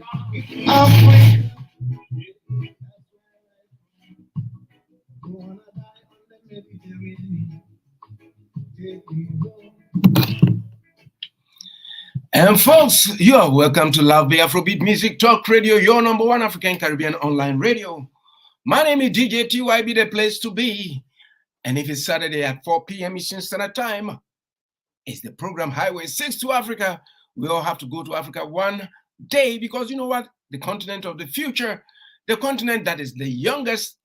Africa. And folks, you are welcome to Love Bay Afrobeat Music Talk Radio, your number one African Caribbean online radio. My name is DJ TYB, the place to be. And if it's Saturday at 4 p.m. Eastern Standard Time, it's the program Highway 6 to Africa. We all have to go to Africa one day because you know what? The continent of the future, the continent that is the youngest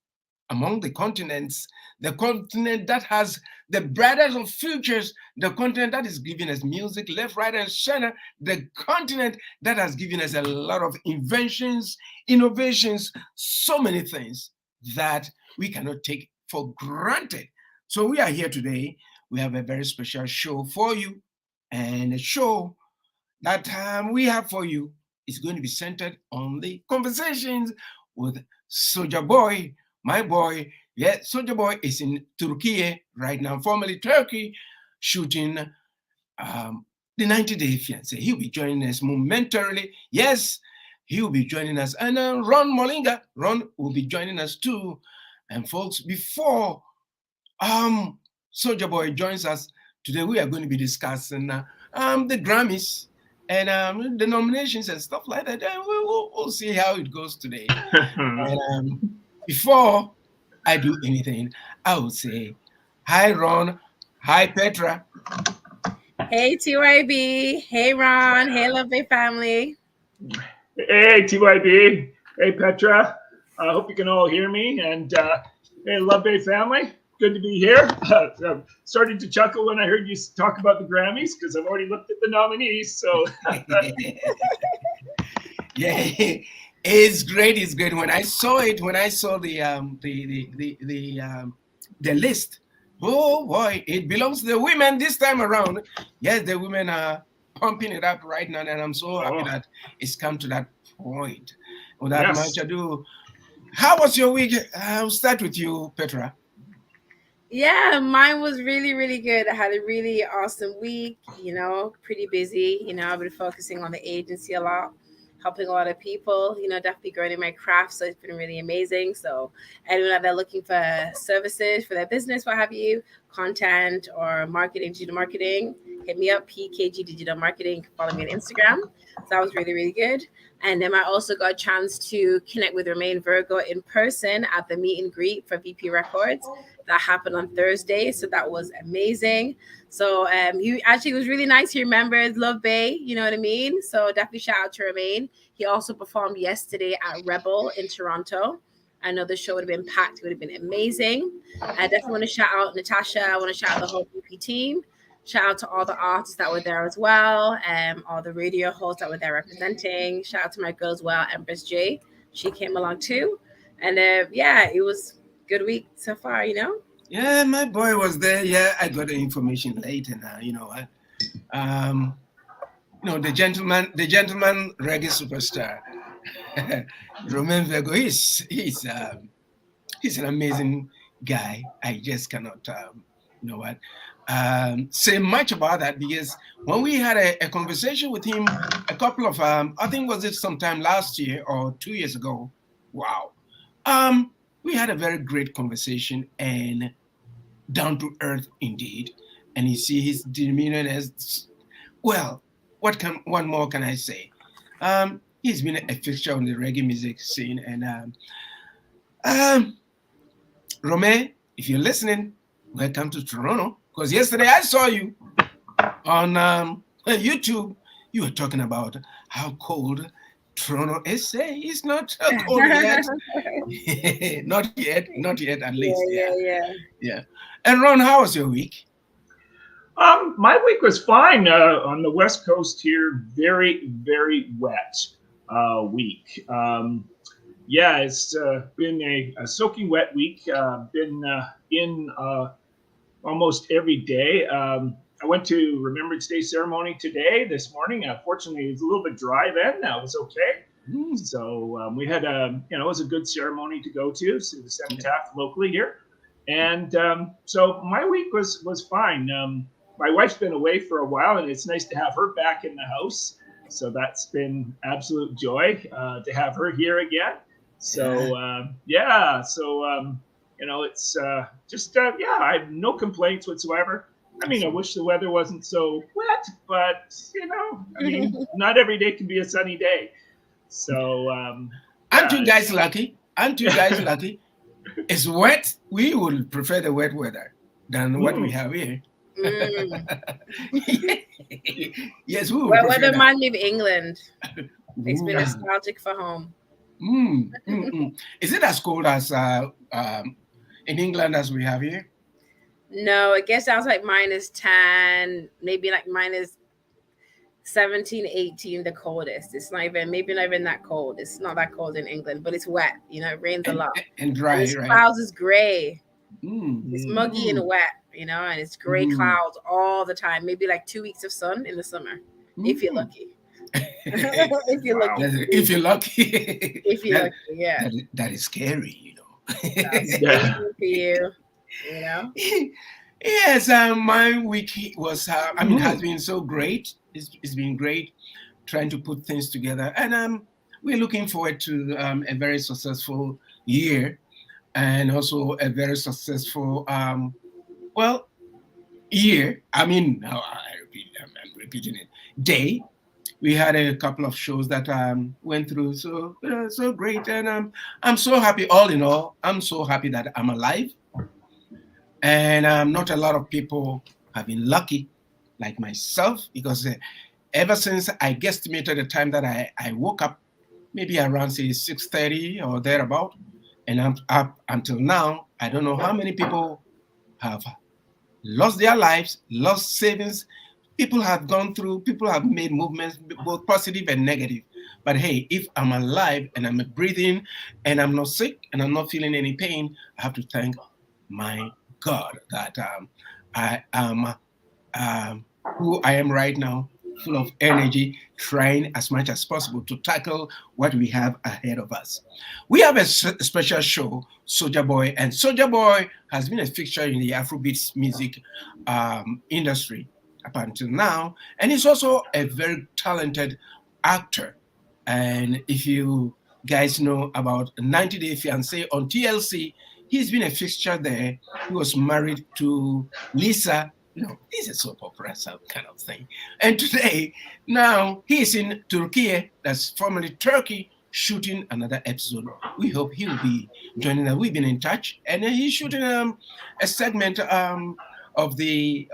among the continents, the continent that has the brightest of futures, the continent that is giving us music left, right, and center, the continent that has given us a lot of inventions, innovations, so many things that we cannot take for granted. So we are here today. We have a very special show for you, and a show that we have for you is going to be centered on the conversations with Soldier Boy, my boy. Yeah, Soldier Boy is in Turkey right now, formerly Turkey, shooting the 90-Day Fiancé. He'll be joining us momentarily. Yes, he'll be joining us. And Ron Molinga, Ron will be joining us too. And folks, before Soldier Boy joins us today, we are going to be discussing the Grammys and the nominations and stuff like that. And we'll see how it goes today. And before I do anything, I will say hi, Ron. Hi, Petra. Hey, TYB. Hey, Ron. Hey, Love Bay family. Hey, TYB. Hey, Petra. I hope you can all hear me. And hey, Love Bay family. Good to be here. I'm starting to chuckle when I heard you talk about the Grammys because I've already looked at the nominees. So Yeah, it's great. It's great. When I saw it, when I saw the list, oh boy, it belongs to the women this time around. Yes, the women are pumping it up right now, and I'm so happy that it's come to that point. Without much ado, how was your week? I'll start with you, Petra. Yeah, mine was really, really good. I had a really awesome week, pretty busy. I've been focusing on the agency a lot, helping a lot of people, definitely growing in my craft. So it's been really amazing. So anyone out there looking for services for their business, what have you, content or marketing, digital marketing, hit me up, PKG Digital Marketing. You can follow me on Instagram. So that was really, really good. And then I also got a chance to connect with Romain Virgo in person at the meet and greet for VP Records. That happened on Thursday. So that was amazing. So he actually was really nice. He remembered Love Bay, you know what I mean? So definitely shout out to Romain. He also performed yesterday at Rebel in Toronto. I know the show would have been packed. It would have been amazing. I definitely want to shout out Natasha. I want to shout out the whole VP team. Shout out to all the artists that were there as well, all the radio hosts that were there representing. Shout out to my girl as well, Empress J. She came along too. And yeah, it was a good week so far, Yeah, my boy was there. Yeah, I got the information later now. The gentleman reggae superstar, Romain Virgo. He's an amazing guy. I just cannot, say much about that because when we had a conversation with him a couple of, I think was it sometime last year or 2 years ago. Wow. We had a very great conversation and down to earth indeed. And you see his demeanor as well. What more can I say? He's been a fixture on the reggae music scene, and Romain, if you're listening, welcome to Toronto. Because yesterday I saw you on YouTube. You were talking about how cold Toronto is. Say it's not cold yet. not yet. At least, yeah. And Ron, how was your week? My week was fine. On the West Coast here, very, very wet week. Yeah, it's been a soaking wet week. Been in almost every day. I went to Remembrance Day ceremony this morning. Fortunately, it was a little bit dry then. That was okay. So we had it was a good ceremony to go to. So the cenotaph locally here, and so my week was fine. My wife's been away for a while, and it's nice to have her back in the house. So that's been absolute joy to have her here again. So it's just yeah, I have no complaints whatsoever. I mean, I wish the weather wasn't so wet, but I mean, not every day can be a sunny day. So Aren't you yeah, guys lucky? Aren't you guys lucky? It's wet. We would prefer the wet weather than what we have here. Mm. Yes, we would Well, prefer weather that. reminds me of England. Makes me Ooh. nostalgic for home. Is it as cold as in England as we have here? No, it gets down to like -10, maybe like -17, 18, the coldest. It's not even, maybe not even that cold. It's not that cold in England, but it's wet. It rains a lot. And And dry, this right? clouds is gray. It's Mm, muggy and mm, wet, and it's gray mm, clouds all the time. Maybe like 2 weeks of sun in the summer, if you're mm. lucky. If you're wow. lucky. If you're lucky, If you're lucky, yeah. that is scary. That's Yeah. scary for you. Yes, my week was, has Mm, been so great. It's been great trying to put things together, and we're looking forward to a very successful year, and also a very successful well year. I mean, no, I'm repeating it. Day. We had a couple of shows that went through, so great, and I'm so happy. All in all, I'm so happy that I'm alive, and not a lot of people have been lucky like myself, because ever since I guesstimated the time that I woke up, maybe around say 6:30 or thereabout, and I'm up until now. I don't know how many people have lost their lives, lost savings. People have gone through, people have made movements, both positive and negative. But hey, if I'm alive and I'm breathing and I'm not sick and I'm not feeling any pain, I have to thank my God that I am who I am right now, full of energy, trying as much as possible to tackle what we have ahead of us. We have a special show, Soldier Boy, and Soldier Boy has been a fixture in the Afrobeats music industry up until now, and he's also a very talented actor. And if you guys know about 90 Day Fiancé on TLC, he's been a fixture there. He was married to Lisa. He's a soap opera kind of thing. And today, now he's in Turkey, that's formerly Turkey, shooting another episode. We hope he'll be joining us. We've been in touch, and he's shooting a segment of the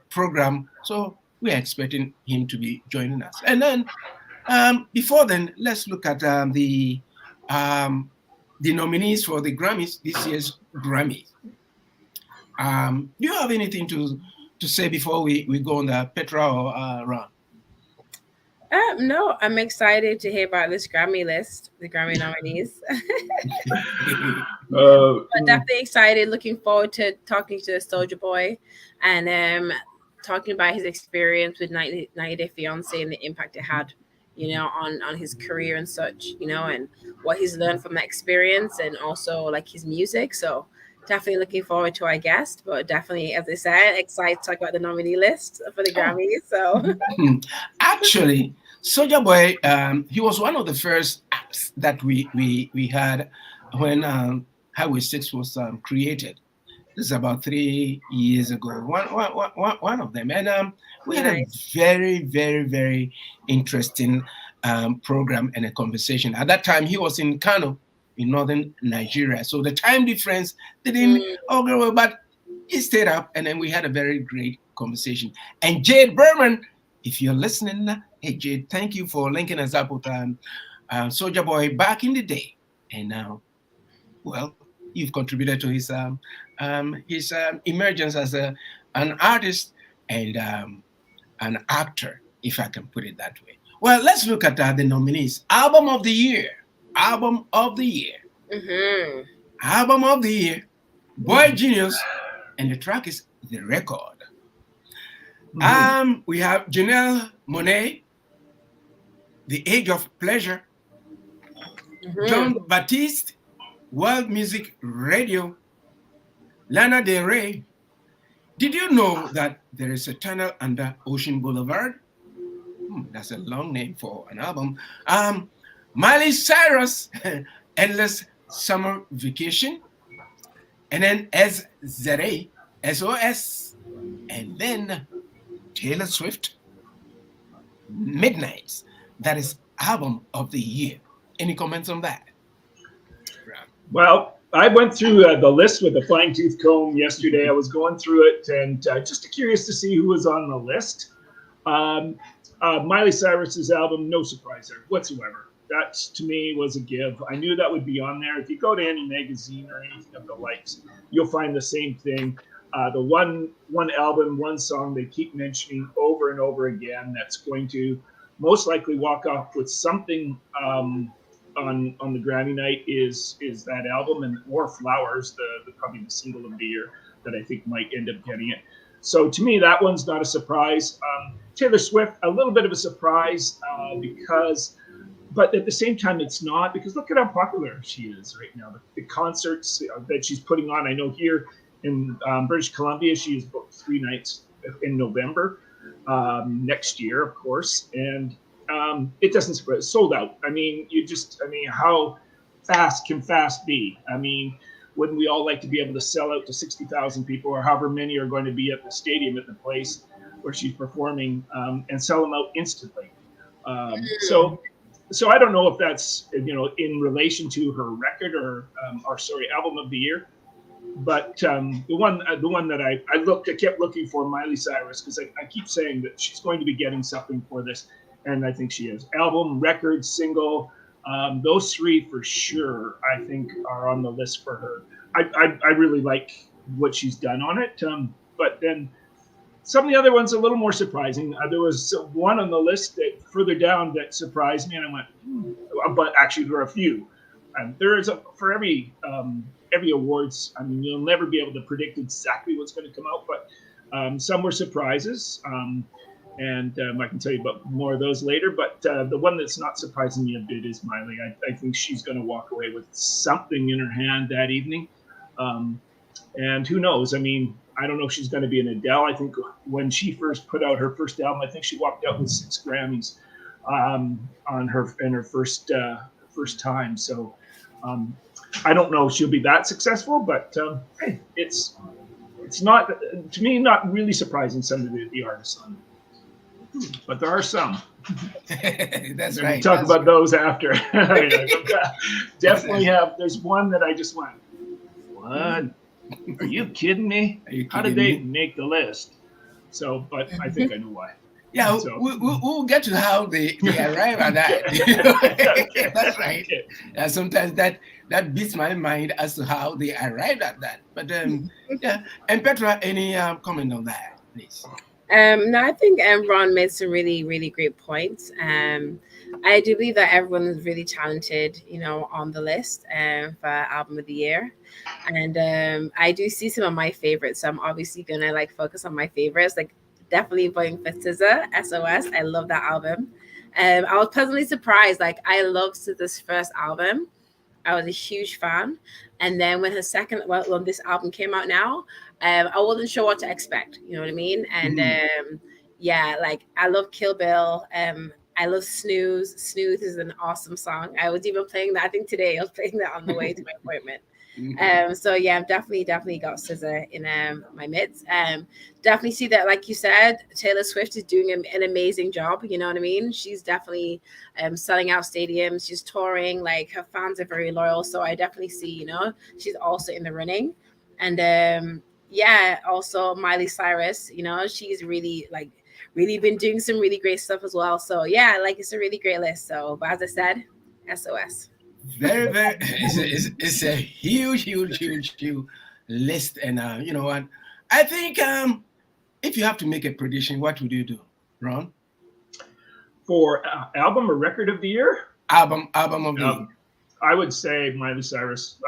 program. So we're expecting him to be joining us. And then before then, let's look at the nominees for the Grammys, this year's Grammys. Do you have anything to say before we go on the Petra or Ron? No, I'm excited to hear about this Grammy list, the Grammy nominees. But definitely excited. Looking forward to talking to Soldier Boy and talking about his experience with 90 Day Fiancé and the impact it had, on his career and such, and what he's learned from that experience, and also like his music. So definitely looking forward to our guest, but definitely, as I said, excited to talk about the nominee list for the Grammys. So Actually, Soldier Boy, he was one of the first acts that we had when Highway 6 was created. This is about 3 years ago. One of them, and we had a very, very, very interesting program and a conversation. At that time, he was in Kano, in northern Nigeria, so the time difference didn't go well, but he stayed up, and then we had a very great conversation. And Jade Berman, if you're listening, hey Jade, thank you for linking us up with Soldier Boy back in the day, and now, well, you've contributed to his emergence as an artist and an actor, if I can put it that way. Well, let's look at the nominees. Album of the year. Album of the year. Mm-hmm. Album of the year. Boy Genius, and the track is The Record. mm, We have Janelle Monáe, The Age of Pleasure. John Baptiste, World Music Radio. Lana Del Rey. Did you know that there is a tunnel under Ocean Boulevard? That's a long name for an album. Miley Cyrus, Endless Summer Vacation, and then SZA, SOS, and then Taylor Swift, Midnights. That is album of the year. Any comments on that? Well, I went through the list with a fine tooth comb yesterday. I was going through it and just curious to see who was on the list. Um, Miley Cyrus's album, no surprise there whatsoever. That to me was a give. I knew that would be on there. If you go to any magazine or anything of the likes, you'll find the same thing. The one album, one song they keep mentioning over and over again that's going to most likely walk off with something on the Grammy night is that album, and or Flowers, the probably the single of the year that I think might end up getting it. So to me, that one's not a surprise. Taylor Swift, a little bit of a surprise because, but at the same time, it's not, because look at how popular she is right now. The concerts that she's putting on, I know here in British Columbia, she has booked 3 nights in November next year, of course, and it doesn't surprise. Sold out. I mean, how fast can fast be? I mean, wouldn't we all like to be able to sell out to 60,000 people, or however many are going to be at the stadium at the place where she's performing, and sell them out instantly? So I don't know if that's in relation to her record or album of the year. But the one that I kept looking for, Miley Cyrus, because I keep saying that she's going to be getting something for this, and I think she is. Album, record, single, those 3 for sure, I think, are on the list for her. I really like what she's done on it, but then some of the other ones a little more surprising. There was one on the list that further down that surprised me, and I went, but actually there are a few. There is for every awards. I mean, you'll never be able to predict exactly what's going to come out, but some were surprises, and I can tell you about more of those later. But the one that's not surprising me a bit is Miley. I think she's going to walk away with something in her hand that evening, and who knows? I mean, I don't know if she's going to be an Adele. I think when she first put out her first album, I think she walked out with 6 Grammys in her first time. So I don't know if she'll be that successful, but hey, it's not, to me, not really surprising, some of the artists on it. But there are some. That's right. We'll talk about those after. Definitely have. There's one that I just went, what? Are you kidding me? How did they make the list? So, but I think I know why. Yeah, so, we'll get to how they arrive at that. That's right. Yeah, sometimes that beats my mind as to how they arrived at that. But yeah, and Petra, any comment on that, please? No, I think Ron made some really, really great points. I do believe that everyone is really talented, on the list for album of the year. And I do see some of my favorites. So I'm obviously gonna focus on my favorites. Definitely voting for SZA, SOS. I love that album. I was pleasantly surprised. I loved SZA's first album. I was a huge fan. And then when when this album came out now, I wasn't sure what to expect. You know what I mean? And yeah, I love Kill Bill. I love Snooze. Snooze is an awesome song. I was even playing that. I think today I was playing that on the way to my appointment. So yeah, I've definitely got SZA in my midst. Definitely see that, like you said, Taylor Swift is doing an amazing job. You know what I mean? She's definitely selling out stadiums. She's touring. Her fans are very loyal. So I definitely see, she's also in the running. And yeah, also Miley Cyrus. She's really been doing some really great stuff as well. So yeah, it's a really great list. So, but as I said, SOS. Very, very. It's a huge list, and you know what? I think if you have to make a prediction, what would you do, Ron? For album or record of the year? Album of the year. I would say Miley Cyrus.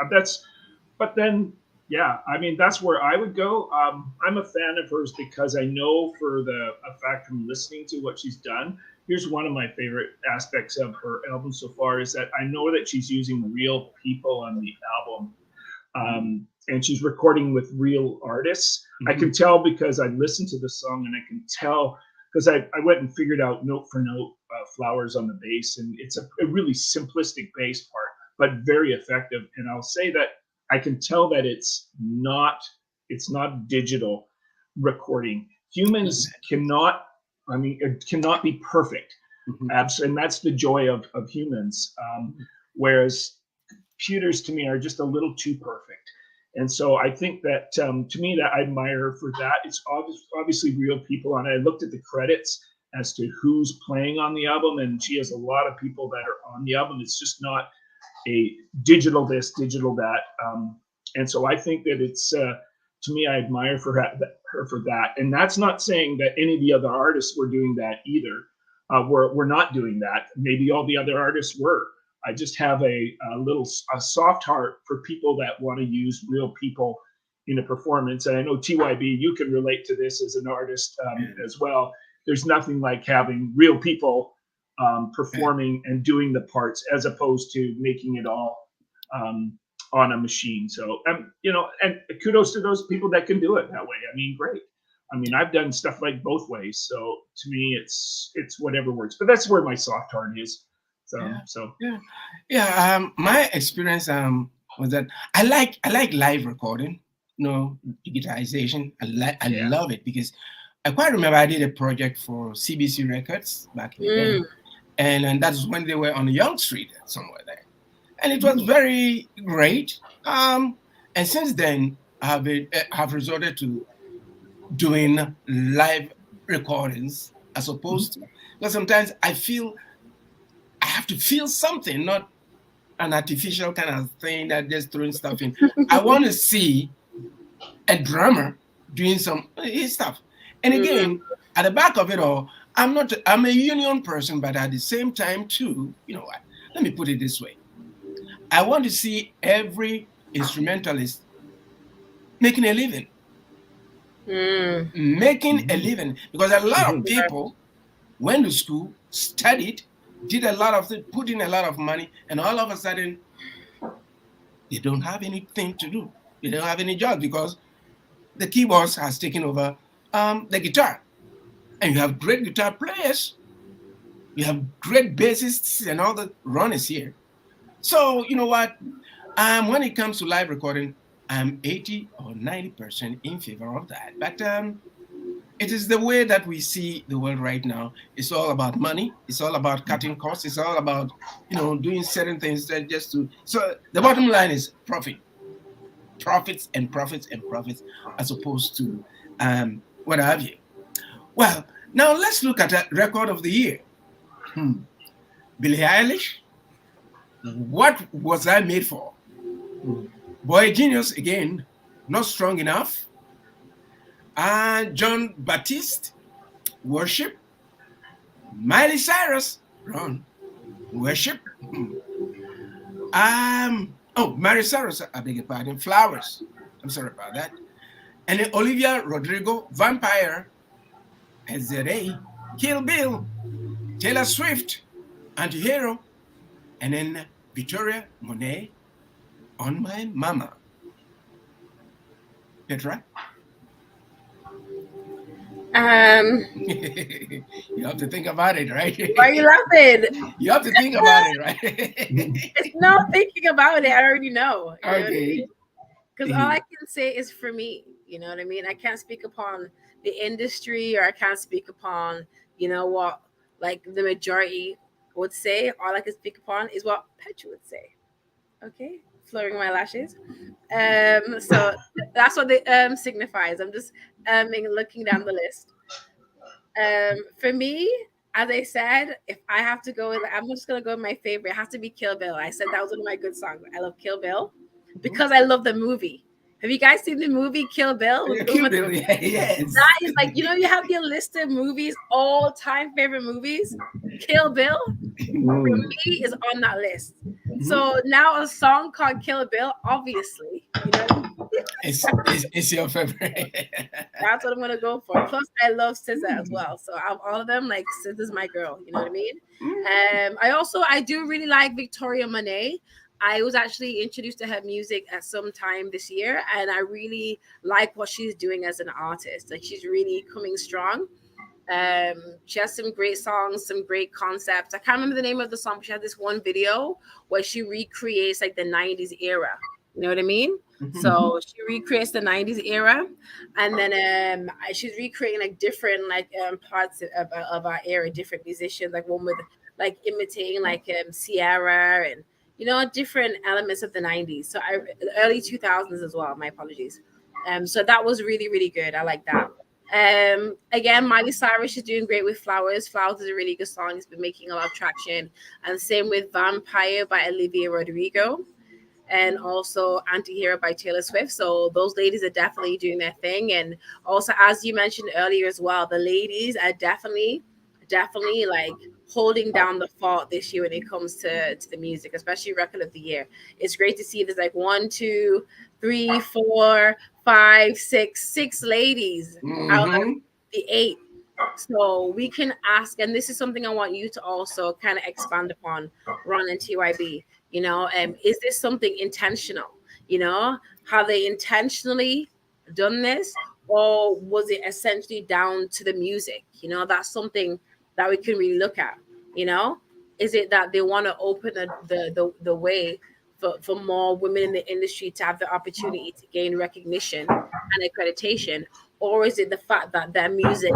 But then, yeah, I mean, that's where I would go. I'm a fan of hers because I know for a fact from listening to what she's done. Here's one of my favorite aspects of her album so far is that I know that she's using real people on the album, and she's recording with real artists. I can tell because I listened to the song and I can tell because I went and figured out note for note flowers on the bass, and it's a really simplistic bass part, but very effective. And I'll say that I can tell that it's not digital recording. Humans cannot, I mean, it cannot be perfect. And that's the joy of humans. Whereas computers to me are just a little too perfect. And so I think that to me, that I admire her for that. It's obviously real people. And I looked at the credits as to who's playing on the album, and she has a lot of people that are on the album. It's just not a digital this, digital that. And so I think that it's, to me, I admire her for that. And that's not saying that any of the other artists were doing that either. We're not doing that. Maybe all the other artists were. I just have a soft heart for people that want to use real people in a performance. And I know TYB, you can relate to this as an artist as well. There's nothing like having real people performing and doing the parts as opposed to making it all on a machine. So, and kudos to those people that can do it that way. I mean, great. I mean, I've done stuff like both ways. So to me, it's whatever works. But that's where my soft heart is. My experience was that I like live recording, digitization. I love it because I quite remember I did a project for CBC Records back in the day, and that's when they were on Young Street somewhere there, and it was very great. And since then, I've resorted to doing live recordings as opposed to, because sometimes I feel I have to feel something, not an artificial kind of thing that just throwing stuff in. I want to see a drummer doing some his stuff. And again, at the back of it all, I'm a union person, but at the same time too, you know what? Let me put it this way. I want to see every instrumentalist making a living. Making a living. Because a lot of people went to school, studied, did a lot of things, put in a lot of money, and all of a sudden, they don't have anything to do. They don't have any job because the keyboards has taken over the guitar. And you have great guitar players, you have great bassists, and all the runners here. So, you know what? When it comes to live recording, I'm 80 or 90% in favor of that. But it is the way that we see the world right now. It's all about money. It's all about cutting costs. It's all about, doing certain things that just to. So the bottom line is profit, profits and profits and profits, as opposed to what have you. Well, now let's look at a record of the year. Billie Eilish. What was I made for? Boy Genius again, not strong enough. And John Baptiste, Worship. Miley Cyrus, Run, Worship. Mary Cyrus, I beg your pardon, Flowers. I'm sorry about that. And then Olivia Rodrigo, Vampire. SZA, Kill Bill. Taylor Swift, Antihero. And then Victoria Monet, On My Mama. Petra? You have to think about it, right? Why are you laughing? You have to think about it, right? It's not thinking about it. I already know. Okay. Because all I can say is for me, you know what I mean? I can't speak upon the industry, or I can't speak upon, what like the majority would say. All I can speak upon is what Petra would say. Okay? Flowing my lashes. So that's what it signifies. I'm just looking down the list. For me, as I said, if I have to go with, I'm just gonna go with my favorite. It has to be Kill Bill. I said that was one of my good songs. I love Kill Bill because I love the movie. Have you guys seen the movie Kill Bill? Kill Bill, yes. That is like, you have your list of movies, all-time favorite movies. Kill Bill, for me, is on that list. So now a song called Kill Bill, obviously, it's your favorite. That's what I'm gonna go for. Plus, I love SZA as well. So out of all of them, like SZA's my girl. You know what I mean? I do really like Victoria Monet. I was actually introduced to her music at some time this year, and I really like what she's doing as an artist. Like, she's really coming strong. She has some great songs, some great concepts. I can't remember the name of the song, but she had this one video where she recreates like the 90s era. You know what I mean? So she recreates the 90s era, and then she's recreating like different like parts of our era, different musicians, like one with like imitating like Sierra and different elements of the 90s. So the early 2000s as well. My apologies. So that was really, really good. I like that. Again, Miley Cyrus is doing great with Flowers. Flowers is a really good song. It's been making a lot of traction. And same with Vampire by Olivia Rodrigo, and also Anti-Hero by Taylor Swift. So those ladies are definitely doing their thing. And also, as you mentioned earlier as well, the ladies are definitely like holding down the fort this year when it comes to the music, especially record of the year. It's great to see there's like 1, 2, 3, 4, 5, 6 ladies out of the 8. So we can ask, and this is something I want you to also kind of expand upon, Ron and TYB. Is this something intentional? Have they intentionally done this, or was it essentially down to the music? That's something that we can really look at. Is it that they want to open the way for more women in the industry to have the opportunity to gain recognition and accreditation, or is it the fact that their music,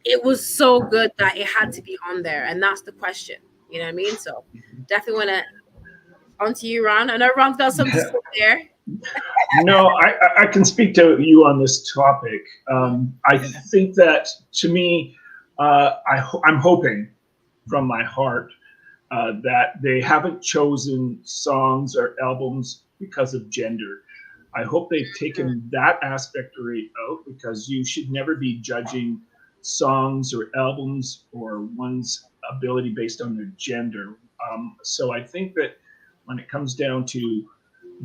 it was so good that it had to be on there? And that's the question. You know what I mean? So definitely want to onto you, Ron. I know Ron's got something to say there. No, I can speak to you on this topic. I think that, to me, I'm hoping from my heart that they haven't chosen songs or albums because of gender. I hope they've taken that aspect right out, because you should never be judging songs or albums or one's ability based on their gender. So I think that when it comes down to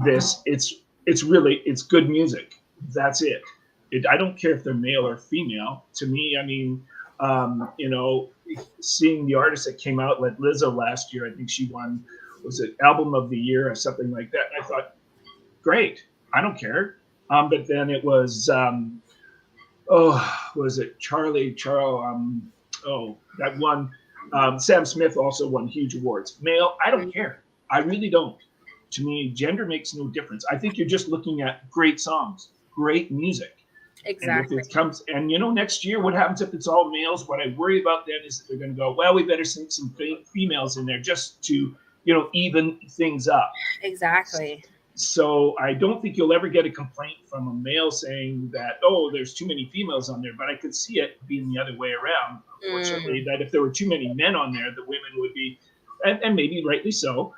this, it's good music. That's it. I don't care if they're male or female. To me, I mean, seeing the artists that came out, like Lizzo last year, I think she won, was it album of the year or something like that? And I thought, great, I don't care. But then it was, was it that one. Sam Smith also won huge awards. Male, I don't care. I really don't. To me, gender makes no difference. I think you're just looking at great songs, great music. Exactly. And if it comes, and next year, what happens if it's all males? What I worry about then is that they're going to go, well, we better sing some females in there just to, even things up. Exactly. So I don't think you'll ever get a complaint from a male saying that, oh, there's too many females on there. But I could see it being the other way around, unfortunately, that if there were too many men on there, the women would be, and maybe rightly so,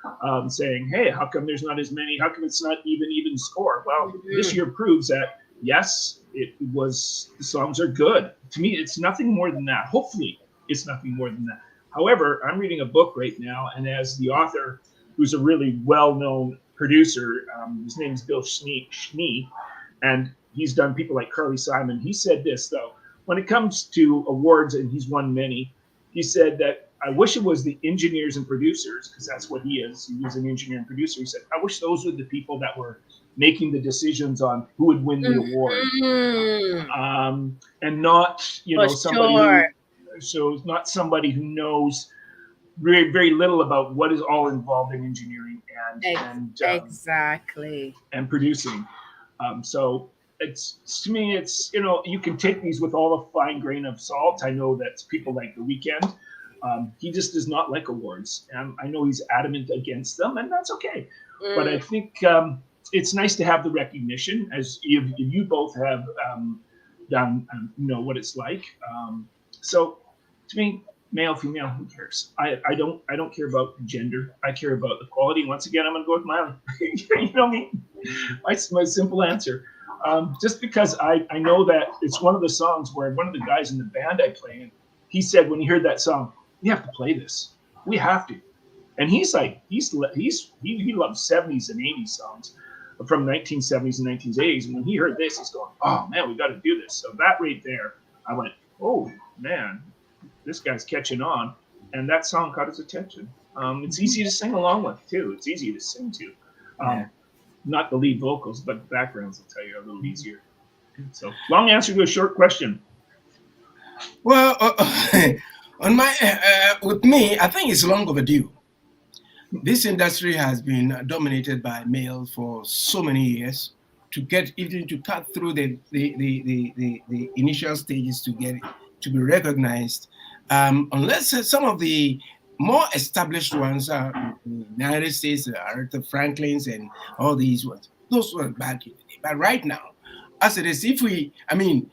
saying, hey, how come there's not as many? How come it's not even score? Well, this year proves that, yes, the songs are good. To me, it's nothing more than that. Hopefully, it's nothing more than that. However, I'm reading a book right now, and as the author, who's a really well-known producer, his name is Bill Schnee, and he's done people like Carly Simon. He said this, though, when it comes to awards, and he's won many, he said that, I wish it was the engineers and producers, because that's what he is. He was an engineer and producer. He said, I wish those were the people that were making the decisions on who would win the award, and not somebody. So not somebody who knows very, very little about what is all involved in engineering and exactly and producing. So to me, it's you can take these with all a fine grain of salt. I know that people like The Weeknd. He just does not like awards. I know he's adamant against them, and that's okay. But I think it's nice to have the recognition, as you both have done, what it's like. So to me, male, female, who cares? I don't care about gender. I care about equality. Once again, I'm going to go with my own. You know me? My simple answer. Just because I know that it's one of the songs where one of the guys in the band I play in, he said when he heard that song, we have to play this. We have to. And he's like, he loves 70s and 80s songs from 1970s and 1980s. And when he heard this, he's going, oh man, we got to do this. So that right there, I went, oh man, this guy's catching on. And that song caught his attention. It's easy to sing along with too. It's easy to sing to. Not the lead vocals, but the backgrounds, I'll tell you, are a little easier. So long answer to a short question. Well, on my with me, I think it's long overdue. This industry has been dominated by males for so many years. To get even to cut through the initial stages to get to be recognized, unless some of the more established ones are in the United States, Aretha Franklin's and all these ones. Those were back in the day. But right now, as it is, if we, I mean,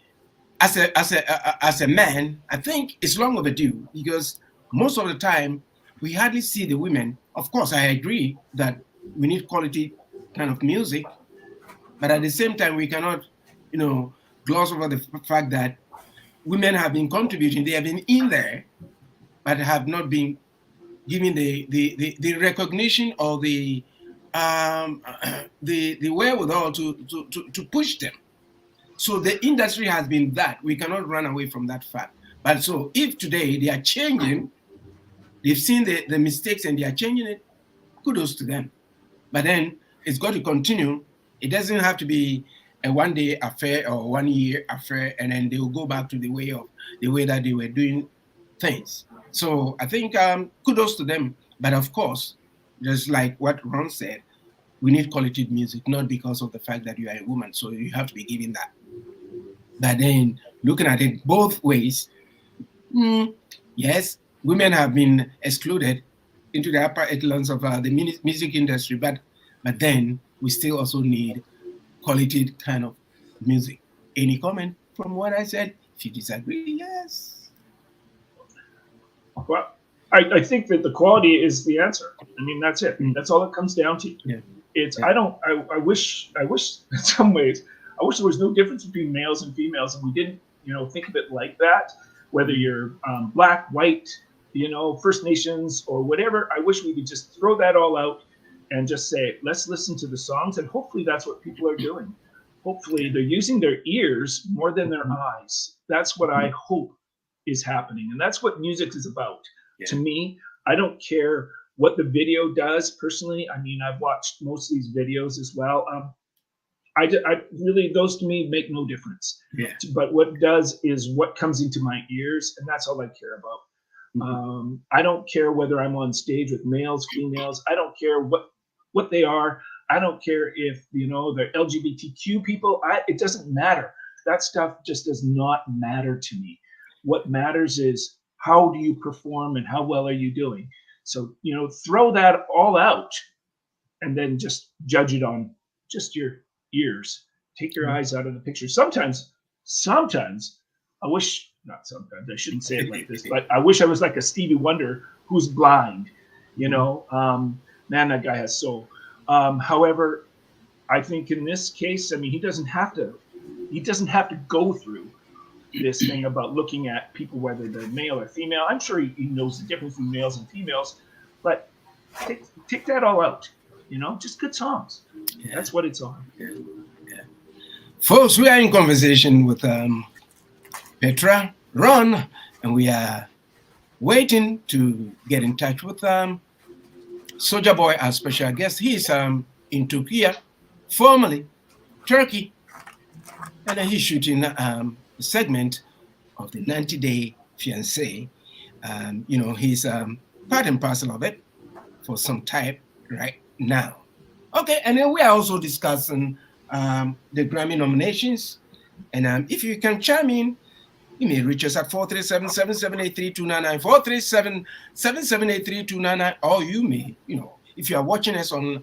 as a man, I think it's long overdue because most of the time we hardly see the women. Of course, I agree that we need quality kind of music, but at the same time, we cannot, you know, gloss over the fact that women have been contributing. They have been in there, but have not been given the recognition or um, the wherewithal to push them. So the industry has been that. We cannot run away from that fact. But so if today they are changing, they've seen the mistakes and they are changing it, kudos to them. But then it's got to continue. It doesn't have to be a 1 day affair or 1 year affair, and then they will go back to the way that they were doing things. So I think kudos to them. But of course, just like what Ron said, we need quality music, not because of the fact that you are a woman. So you have to be given that. But then looking at it both ways, yes, women have been excluded into the upper echelons of the music industry, but then we still also need quality kind of music. Any comment from what I said? If you disagree, yes. Well, I think that the quality is the answer. I mean, that's it. Mm. That's all it comes down to. Yeah. It's Yeah. I wish in some ways I wish there was no difference between males and females, and we didn't think of it like that. Whether you're black, white, First Nations or whatever, I wish we could just throw that all out and just say, let's listen to the songs, and hopefully that's what people are doing. Hopefully they're using their ears more than their eyes. That's what I hope is happening, and that's what music is about. Yeah. To me, I don't care what the video does personally. I mean, I've watched most of these videos as well. I really, those to me make no difference. Yeah. But what does is what comes into my ears, and that's all I care about. I don't care whether I'm on stage with males, females. I don't care what they are. I don't care if they're LGBTQ people. It doesn't matter. That stuff just does not matter to me. What matters is how do you perform and how well are you doing. So throw that all out, and then just judge it on just your ears. Take your eyes out of the picture. Sometimes I wish, not sometimes, I shouldn't say it like this, but I wish I was like a Stevie Wonder who's blind. Man, that guy has soul. However, I think in this case, I mean, he doesn't have to go through this thing about looking at people, whether they're male or female. I'm sure he knows the difference between males and females, but take that all out. Just good songs. Yeah. That's what it's on. Yeah. Yeah. Folks, we are in conversation with Petra, Ron, and we are waiting to get in touch with Soldier Boy, our special guest. He's in Turkey, formerly Turkey, and he's shooting a segment of the 90-Day Fiancé. He's part and parcel of it for some time right now. Okay, and then we are also discussing the Grammy nominations. And if you can chime in, you may reach us at 437-778-3299, 437-778-3299, or you may, if you are watching us on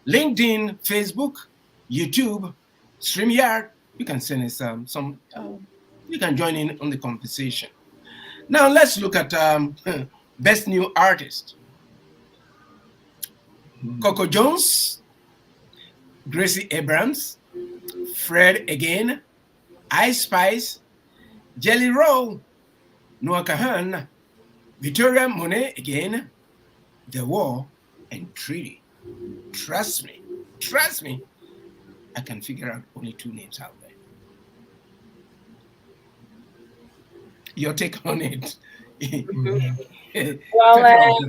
LinkedIn, Facebook, YouTube, StreamYard, you can send us you can join in on the conversation. Now let's look at Best New Artist. Coco Jones, Gracie Abrams, Fred again, Ice Spice, Jelly Roll, Noah Kahan, Victoria Monet again, The War, and Treaty. Trust me, I can figure out only 2 names out there. Your take on it? Well,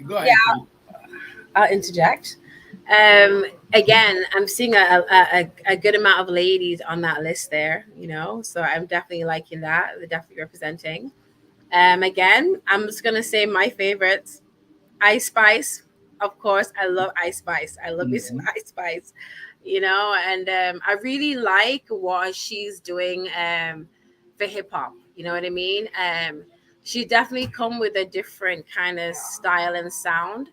go ahead. yeah, I'll interject. Again, I'm seeing a good amount of ladies on that list there, so I'm definitely liking that. They're definitely representing. Again, I'm just gonna say my favorites. Ice Spice, of course. I love Ice Spice. I love me some Mhm. Ice Spice, and I really like what she's doing for hip hop. You know what I mean? She definitely come with a different kind of style and sound.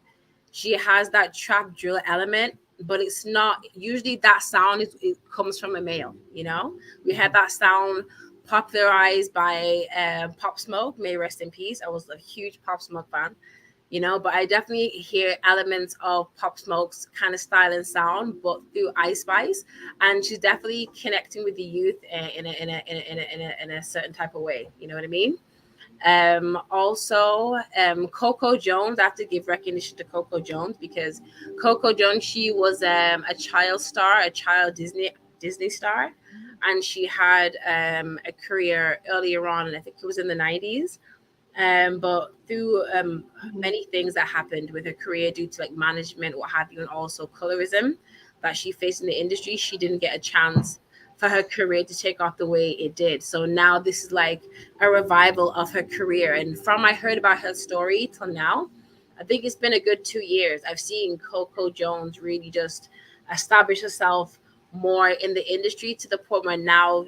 She has that trap drill element, but it's not usually that sound it comes from a male. We had that sound popularized by Pop Smoke. May rest in peace. I was a huge Pop Smoke fan. But I definitely hear elements of Pop Smoke's kind of style and sound, but through Ice Spice, and she's definitely connecting with the youth in a certain type of way. You know what I mean? Also, Coco Jones. I have to give recognition to Coco Jones because Coco Jones, she was a child star, a child Disney star, and she had a career earlier on, and I think it was in the 90s. But through many things that happened with her career due to like management, what have you, and also colorism that she faced in the industry, she didn't get a chance for her career to take off the way it did. So now this is like a revival of her career. And from I heard about her story till now, I think it's been a good 2 years. I've seen Coco Jones really just establish herself more in the industry to the point where now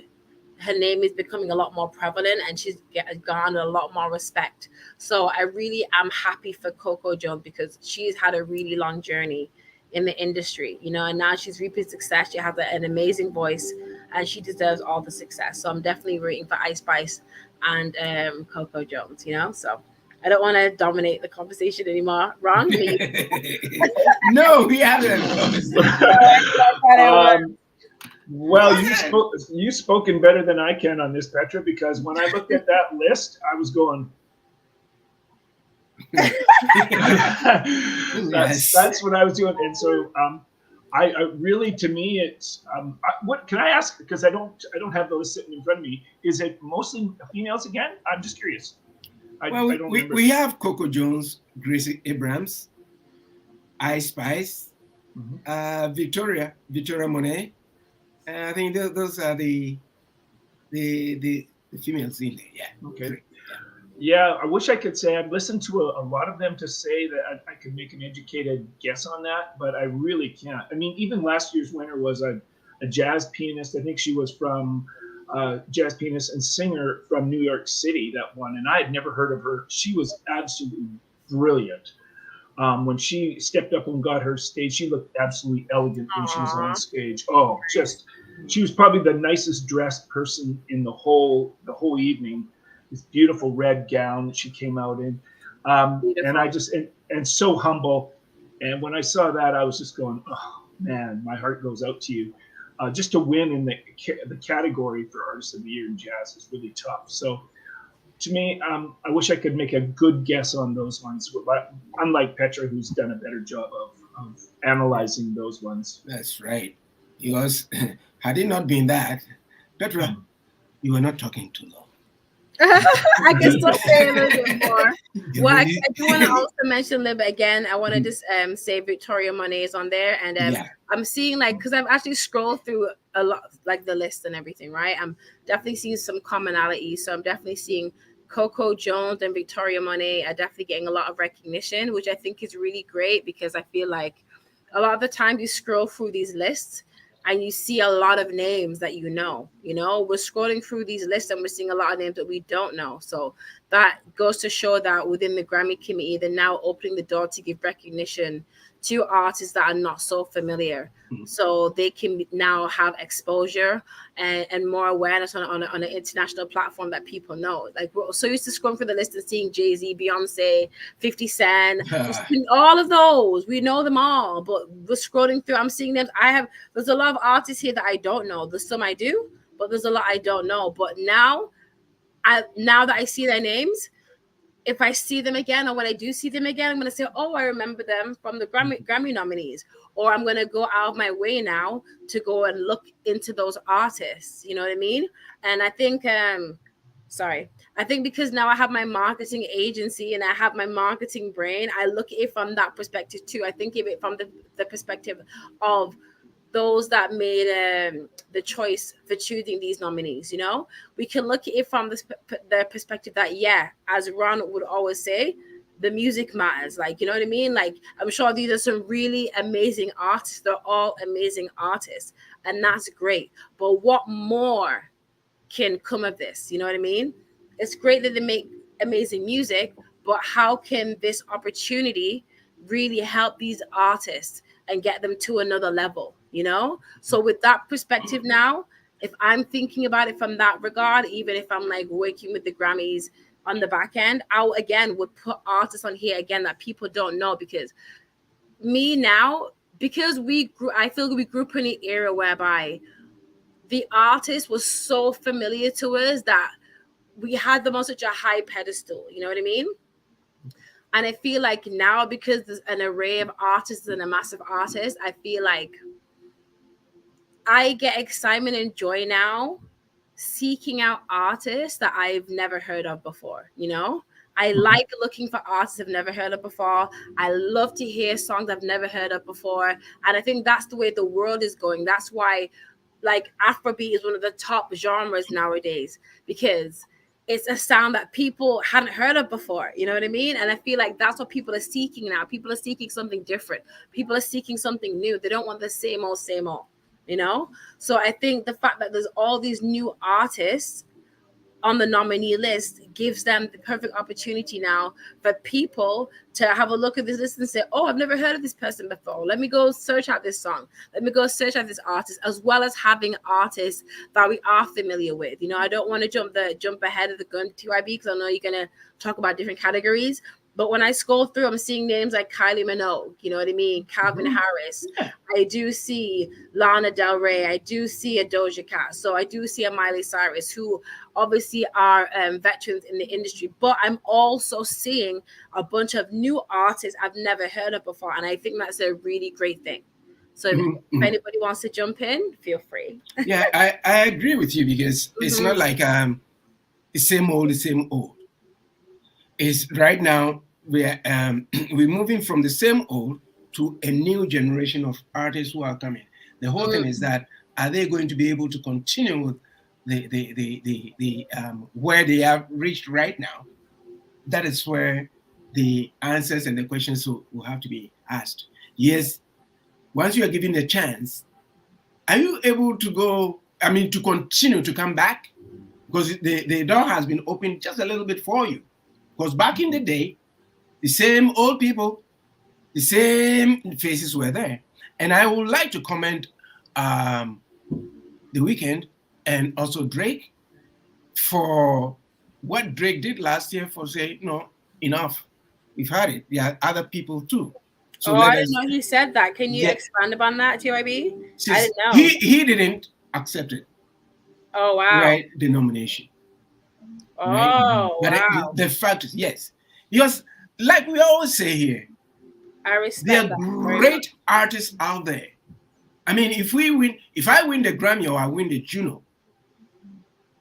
her name is becoming a lot more prevalent and she's garnered a lot more respect. So I really am happy for Coco Jones because she's had a really long journey in the industry, and now she's reaping success. She has an amazing voice and she deserves all the success. So I'm definitely rooting for Ice Spice and Coco Jones, So I don't want to dominate the conversation anymore. Ron, me. No, we haven't a conversation. um, Go well, ahead. you've spoken better than I can on this, Petra, because when I looked at that list, I was going, Yes. that's what I was doing, and so I really, to me, it's what can I ask? Because I don't have the list sitting in front of me. Is it mostly females again? I'm just curious. Well, I don't we, remember. we have Coco Jones, Gracie Abrams, Ice Spice, Mhm. Victoria Monet. I think those are the females in there. Yeah, Okay. great. Yeah. Yeah, I wish I could say I've listened to a lot of them to say that I could make an educated guess on that, but I really can't. I mean, even last year's winner was a jazz pianist. I think she was from jazz pianist and singer from New York City that won, and I had never heard of her. She was absolutely brilliant. When she stepped up and got her stage, she looked absolutely elegant when she was on Aw. stage. Oh, just she was probably the nicest dressed person in the whole evening. This beautiful red gown that she came out in, and I Beautiful. just and so humble. And when I saw that, I was just going, oh man, my heart goes out to you. Just to win in the category for Artist of the Year in jazz is really tough. So to me, I wish I could make a good guess on those ones. But unlike Petra, who's done a better job of analyzing those ones. That's right. Because had it not been that, Petra, you were not talking too long. I can still say a little bit more. Well, I do want to You- also mention a little bit again. I want to just say Victoria Monet is on there, and yeah. I'm seeing like because I've actually scrolled through a lot like the list and everything. Right, I'm definitely seeing some commonalities. So I'm definitely seeing Coco Jones and Victoria Monet are definitely getting a lot of recognition, which I think is really great because I feel like a lot of the time you scroll through these lists and you see a lot of names that we're scrolling through these lists and we're seeing a lot of names that we don't know. So that goes to show that within the Grammy committee, they're now opening the door to give recognition to artists that are not so familiar, so they can now have exposure and more awareness on an international platform that people know. Like we're so used to scrolling through the list and seeing Jay-Z, Beyonce, 50 Cent, just all of those. We know them all, but we're scrolling through. I'm seeing them. There's a lot of artists here that I don't know. There's some I do, but there's a lot I don't know. But now that I see their names, if I see them again or when I do see them again, I'm gonna say, "Oh, I remember them from the Grammy nominees," or I'm gonna go out of my way now to go and look into those artists. You know what I mean? And I think sorry, I think because now I have my marketing agency and I have my marketing brain, I look at it from that perspective too. I think of it from the perspective of those that made the choice for choosing these nominees. You know, we can look at it from the perspective that, yeah, as Ron would always say, the music matters. Like, you know what I mean? Like, I'm sure these are some really amazing artists. They're all amazing artists, and that's great. But what more can come of this? You know what I mean? It's great that they make amazing music, but how can this opportunity really help these artists and get them to another level? You know? So with that perspective now, if I'm thinking about it from that regard, even if I'm like working with the Grammys on the back end, again would put artists on here again that people don't know, because me now, because I feel we grew up in an era whereby the artist was so familiar to us that we had them on such a high pedestal. You know what I mean? And I feel like now, because there's an array of artists and a massive artist, I feel like I get excitement and joy now seeking out artists that I've never heard of before. You know, I like looking for artists I've never heard of before. I love to hear songs I've never heard of before. And I think that's the way the world is going. That's why, like, Afrobeat is one of the top genres nowadays, because it's a sound that people hadn't heard of before. You know what I mean? And I feel like that's what people are seeking now. People are seeking something different. People are seeking something new. They don't want the same old, same old, you know? So I think the fact that there's all these new artists on the nominee list gives them the perfect opportunity now for people to have a look at this list and say, oh, I've never heard of this person before. Let me go search out this song. Let me go search out this artist, as well as having artists that we are familiar with. You know, I don't want to jump ahead of the gun, TYB, because I know you're going to talk about different categories. But when I scroll through, I'm seeing names like Kylie Minogue, you know what I mean? Calvin Harris. Yeah. I do see Lana Del Rey. I do see a Doja Cat. So I do see a Miley Cyrus, who obviously are veterans in the industry. But I'm also seeing a bunch of new artists I've never heard of before. And I think that's a really great thing. So if anybody wants to jump in, feel free. Yeah, I agree with you, because it's not like the same old. It's right now we're moving from the same old to a new generation of artists who are coming. The whole thing is that, are they going to be able to continue with the where they have reached right now? That is where the answers and the questions will have to be asked. Yes, once you are given the chance, are you able to go? I mean, to continue to come back, because the door has been opened just a little bit for you. Because back in the day, the same old people, the same faces were there. And I would like to comment The Weeknd and also Drake for what Drake did last year, for saying, no, enough. We've had it. There are other people too. So I didn't know he said that. Can you expand upon that, TYB? I didn't know. He didn't accept it. Oh, wow. Right, the nomination. Oh, right? But wow. The fact is, yes. Because, like we always say here, I respect there that. are great artists out there. I mean, if I win the Grammy or I win the Juno,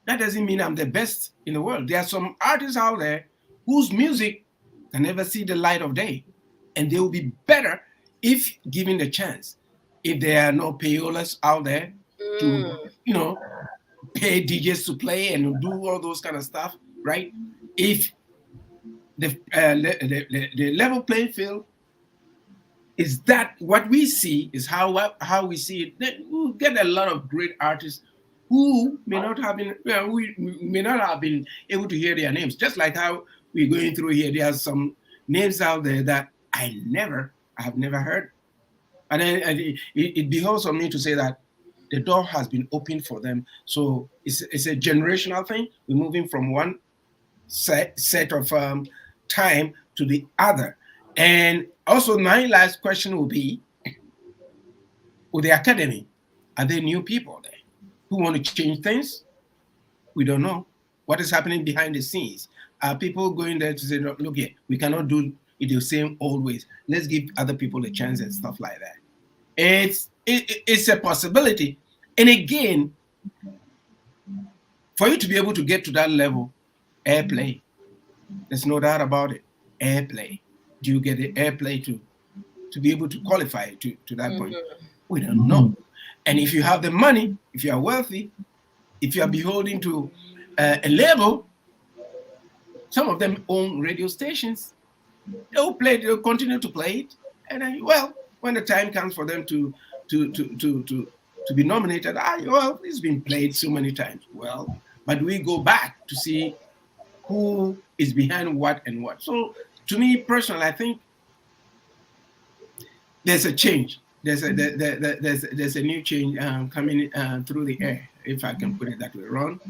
that doesn't mean I'm the best in the world. There are some artists out there whose music can never see the light of day. And they will be better if given the chance. If there are no payolas out there to, pay DJs to play and do all those kind of stuff, right? If the level playing field is that what we see is how we see it, then we'll get a lot of great artists who may not have been we may not have been able to hear their names. Just like how we're going through here, there are some names out there that I have never heard, and then it behoves on me to say that the door has been opened for them. So it's a generational thing. We're moving from one set of time to the other. And also, my last question will be, with the academy, are there new people there who want to change things? We don't know. What is happening behind the scenes? Are people going there to say, look here, we cannot do it the same old ways. Let's give other people a chance and stuff like that. It's a possibility. And again, for you to be able to get to that level, airplay. There's no doubt about it. Airplay. Do you get the airplay to be able to qualify to that point? We don't know. And if you have the money, if you are wealthy, if you are beholden to a label, some of them own radio stations. They'll continue to play it. And then, well, when the time comes for them to be nominated, well, it's been played so many times. Well, but we go back to see who is behind what and what. So to me personally, I think there's a change. There's a new change coming through the air, if I can put it that way. Ron?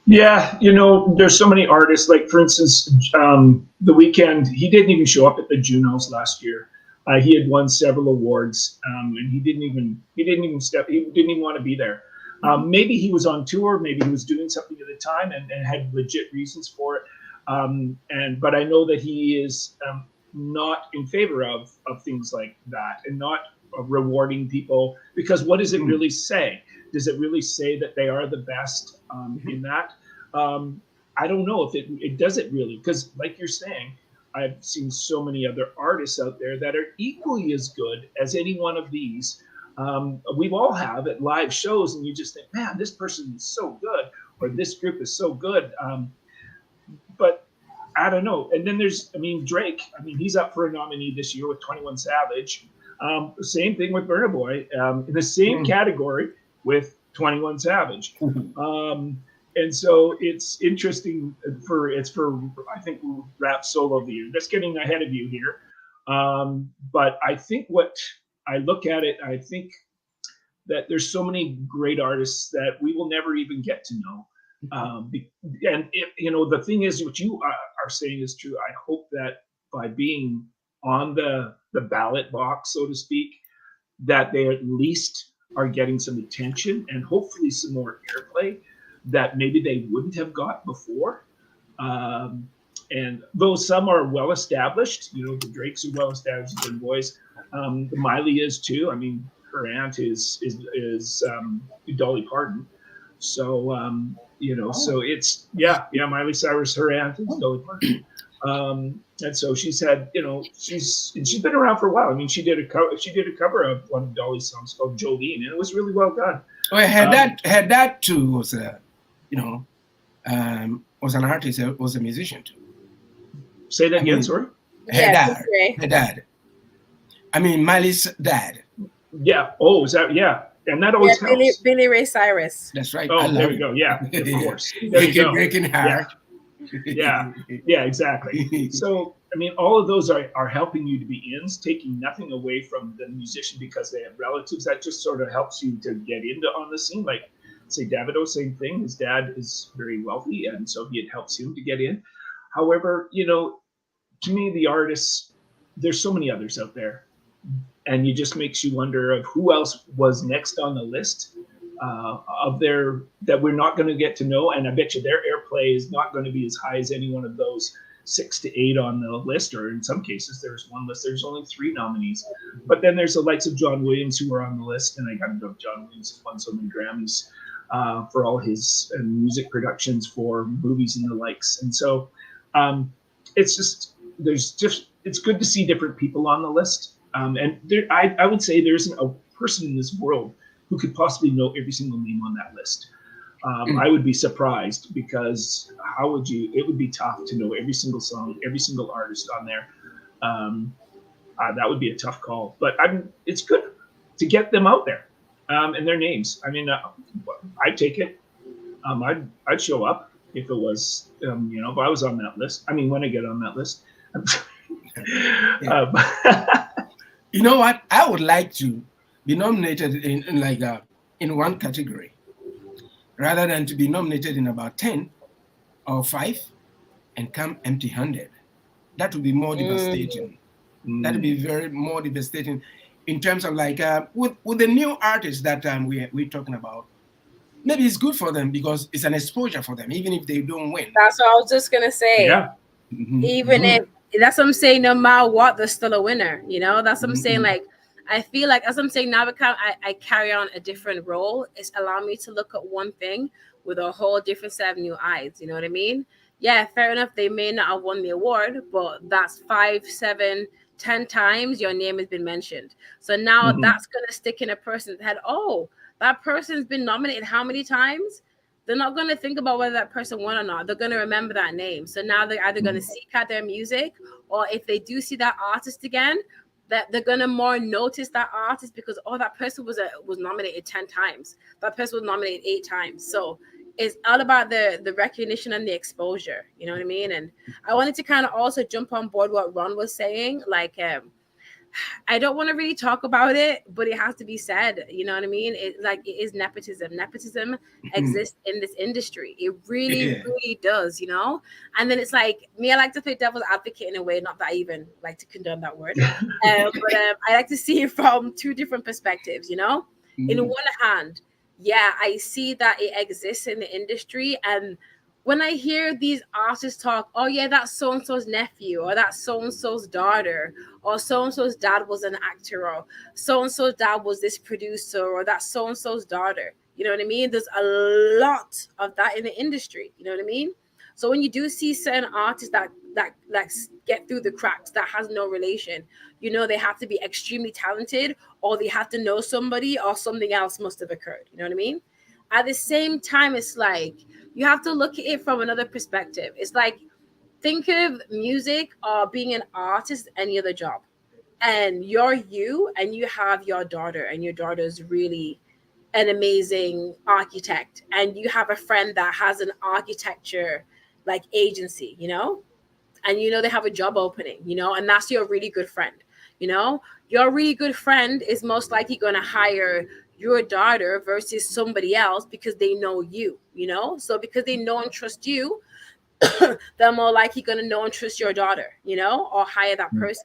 Yeah, there's so many artists. Like, for instance, The Weeknd, he didn't even show up at the Junos last year. He had won several awards, and he didn't even want to be there. Maybe he was on tour, maybe he was doing something at the time and had legit reasons for it. But I know that he is not in favor of things like that, and not rewarding people, because what does it really say? Does it really say that they are the best in that? I don't know if it does it really, because like you're saying, I've seen so many other artists out there that are equally as good as any one of these. We've all have at live shows, and you just think, man, this person is so good, or this group is so good. But I don't know. And then there's, Drake. He's up for a nominee this year with 21 Savage. Same thing with Burna Boy, in the same category with 21 Savage. And so it's interesting for I think rap solo of the year. That's getting ahead of you here. But I think what I look at it, I think that there's so many great artists that we will never even get to know. And the thing is, what you are saying is true. I hope that by being on the ballot box, so to speak, that they at least are getting some attention and hopefully some more airplay that maybe they wouldn't have got before. And though some are well established, the Drakes are well established in voice. The Miley is too. Her aunt is Dolly Parton. So so it's Miley Cyrus, her aunt is Dolly Parton. And so she's had, she's been around for a while. She did a cover of one of Dolly's songs called Jolene, and it was really well done. Well, had that too was was an artist, was a musician too. Say that again, sorry. Her dad. Miley's dad. Yeah. Oh, is that? Yeah. And that always helps. Billy Ray Cyrus. That's right. Oh, there we go. Yeah, of course. Breaking heart. Yeah, exactly. So, all of those are helping you to be ins, taking nothing away from the musician because they have relatives. That just sort of helps you to get into on the scene. Like, say, Davido, same thing. His dad is very wealthy, and so it helps him to get in. However, to me, the artists, there's so many others out there, and it just makes you wonder of who else was next on the list that we're not going to get to know. And I bet you their airplay is not going to be as high as any one of those 6 to 8 on the list, or in some cases there's one list, there's only 3 nominees. But then there's the likes of John Williams who are on the list, and I got to know John Williams has won so many Grammys for all his music productions for movies and the likes. And so it's good to see different people on the list. And I would say there isn't a person in this world who could possibly know every single name on that list. I would be surprised, because it would be tough to know every single song, every single artist on there. That would be a tough call, but it's good to get them out there and their names. I'd take it. I'd show up if it was, if I was on that list. When I get on that list. You know what? I would like to be nominated in one category, rather than to be nominated in about 10 or 5 and come empty-handed. That would be more devastating. That would be very more devastating in terms of with the new artists that we're talking about. Maybe it's good for them because it's an exposure for them, even if they don't win. That's what I was just gonna say. Yeah. Even if that's what I'm saying, no matter what, there's still a winner. That's what I'm saying. I feel like, as I'm saying now, because I carry on a different role, it's allowing me to look at one thing, with a whole different set of new eyes. You know what I mean? Yeah, fair enough. They may not have won the award, but that's 5, 7, 10 times your name has been mentioned. So now Mhm. that's gonna stick in a person's head. Oh, that person's been nominated how many times? They're not going to think about whether that person won or not. They're going to remember that name. So now they're either going to seek out their music, or if they do see that artist again, that they're going to more notice that artist because that person was nominated 10 times. That person was nominated 8 times. So it's all about the recognition and the exposure. You know what I mean? And I wanted to kind of also jump on board what Ron was saying. Like, I don't want to really talk about it, but it has to be said. You know what I mean? It is nepotism. Nepotism exists in this industry. It really, Yeah. really does. And then it's like me. I like to play devil's advocate in a way. Not that I even like to condone that word, but I like to see it from two different perspectives. In Mhm. one hand, yeah, I see that it exists in the industry, and when I hear these artists talk, oh yeah, that's so and so's nephew, or that's so and so's daughter, or so and so's dad was an actor, or so and so's dad was this producer, or that's so and so's daughter. You know what I mean? There's a lot of that in the industry. You know what I mean? So when you do see certain artists that like get through the cracks that has no relation, they have to be extremely talented, or they have to know somebody, or something else must have occurred. You know what I mean? At the same time, it's like you have to look at it from another perspective. It's like think of music or being an artist, any other job, and you're you, and you have your daughter, and your daughter is really an amazing architect, and you have a friend that has an architecture like agency, and they have a job opening, and that's your really good friend. you know your really good friend is most likely going to hire your daughter versus somebody else because they know you. So because they know and trust you, they're more likely going to know and trust your daughter, or hire that person.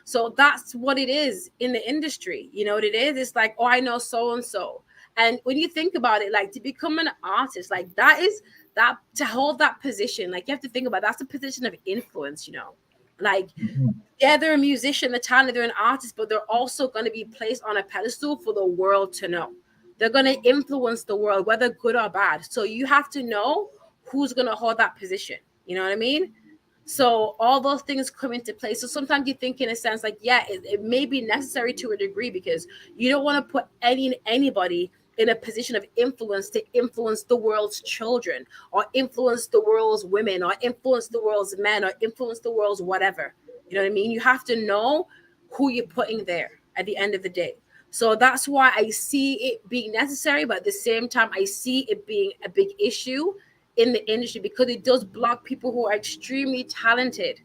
So that's what it is in the industry. You know what it is? It's like, oh, I know so and so. And when you think about it, like to become an artist, like that is that to hold that position, like you have to think about that's a position of influence. Like, Mhm. yeah, they're a musician, they're talented, they're an artist, but they're also going to be placed on a pedestal for the world to know. They're going to influence the world, whether good or bad. So you have to know who's going to hold that position. You know what I mean? So all those things come into play. So sometimes you think in a sense like, yeah, it may be necessary to a degree because you don't want to put anybody in a position of influence to influence the world's children, or influence the world's women, or influence the world's men, or influence the world's whatever. You know what I mean? You have to know who you're putting there at the end of the day. So that's why I see it being necessary, but at the same time, I see it being a big issue in the industry because it does block people who are extremely talented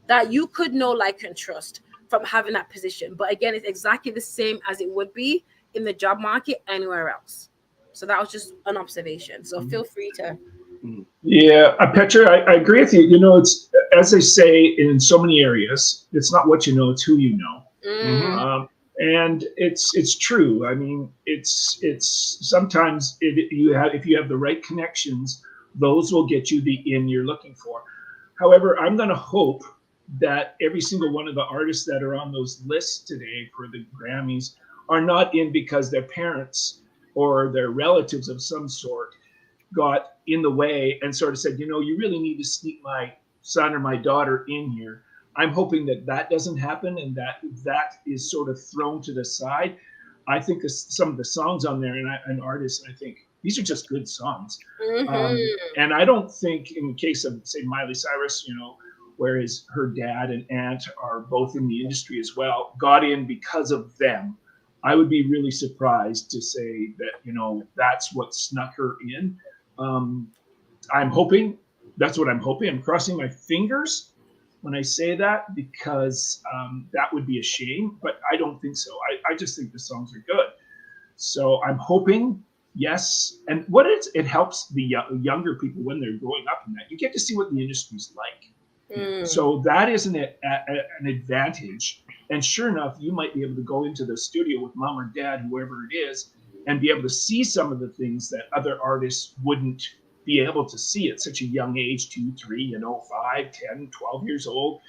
that you could know, like, and trust from having that position. But again, it's exactly the same as it would be in the job market anywhere else. So that was just an observation. So feel free to. Mhm. Yeah, Petra, I agree with you. It's as they say in so many areas, it's not what you know, it's who you know. Mhm. Mm, And it's true. I mean, it's sometimes you have if you have the right connections, those will get you the in you're looking for. However, I'm going to hope that every single one of the artists that are on those lists today for the Grammys are not in because their parents or their relatives of some sort got in the way and sort of said, you really need to sneak my son or my daughter in here. I'm hoping that that doesn't happen and that is sort of thrown to the side. I think some of the songs on there and artists, I think these are just good songs. mm-hmm. And I don't think in the case of, say, Miley Cyrus, whereas her dad and aunt are both in the industry as well, got in because of them. I would be really surprised to say that, that's what snuck her in. Um, I'm hoping that's what I'm hoping. I'm crossing my fingers when I say that because that would be a shame, but I don't think so. I just think the songs are good. So I'm hoping, yes. And it helps the younger people when they're growing up in that. You get to see what the industry's like. Mm. So that is an advantage. And sure enough, you might be able to go into the studio with mom or dad, whoever it is, and be able to see some of the things that other artists wouldn't be able to see at such a young age 2, 3, 5, 10, 12 years old,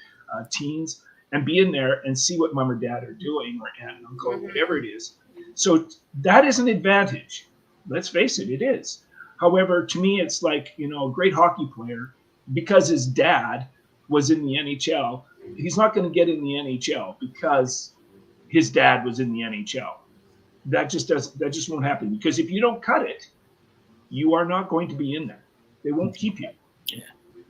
teens, and be in there and see what mom or dad are doing, or aunt and uncle, or whatever Mm-hmm. it is. So that is an advantage. Let's face it, it is. However, to me, it's like, a great hockey player, because his dad was in the NHL, he's not going to get in the NHL because his dad was in the NHL. That just won't happen, because if you don't cut it, you are not going to be in there. They won't keep you. Yeah.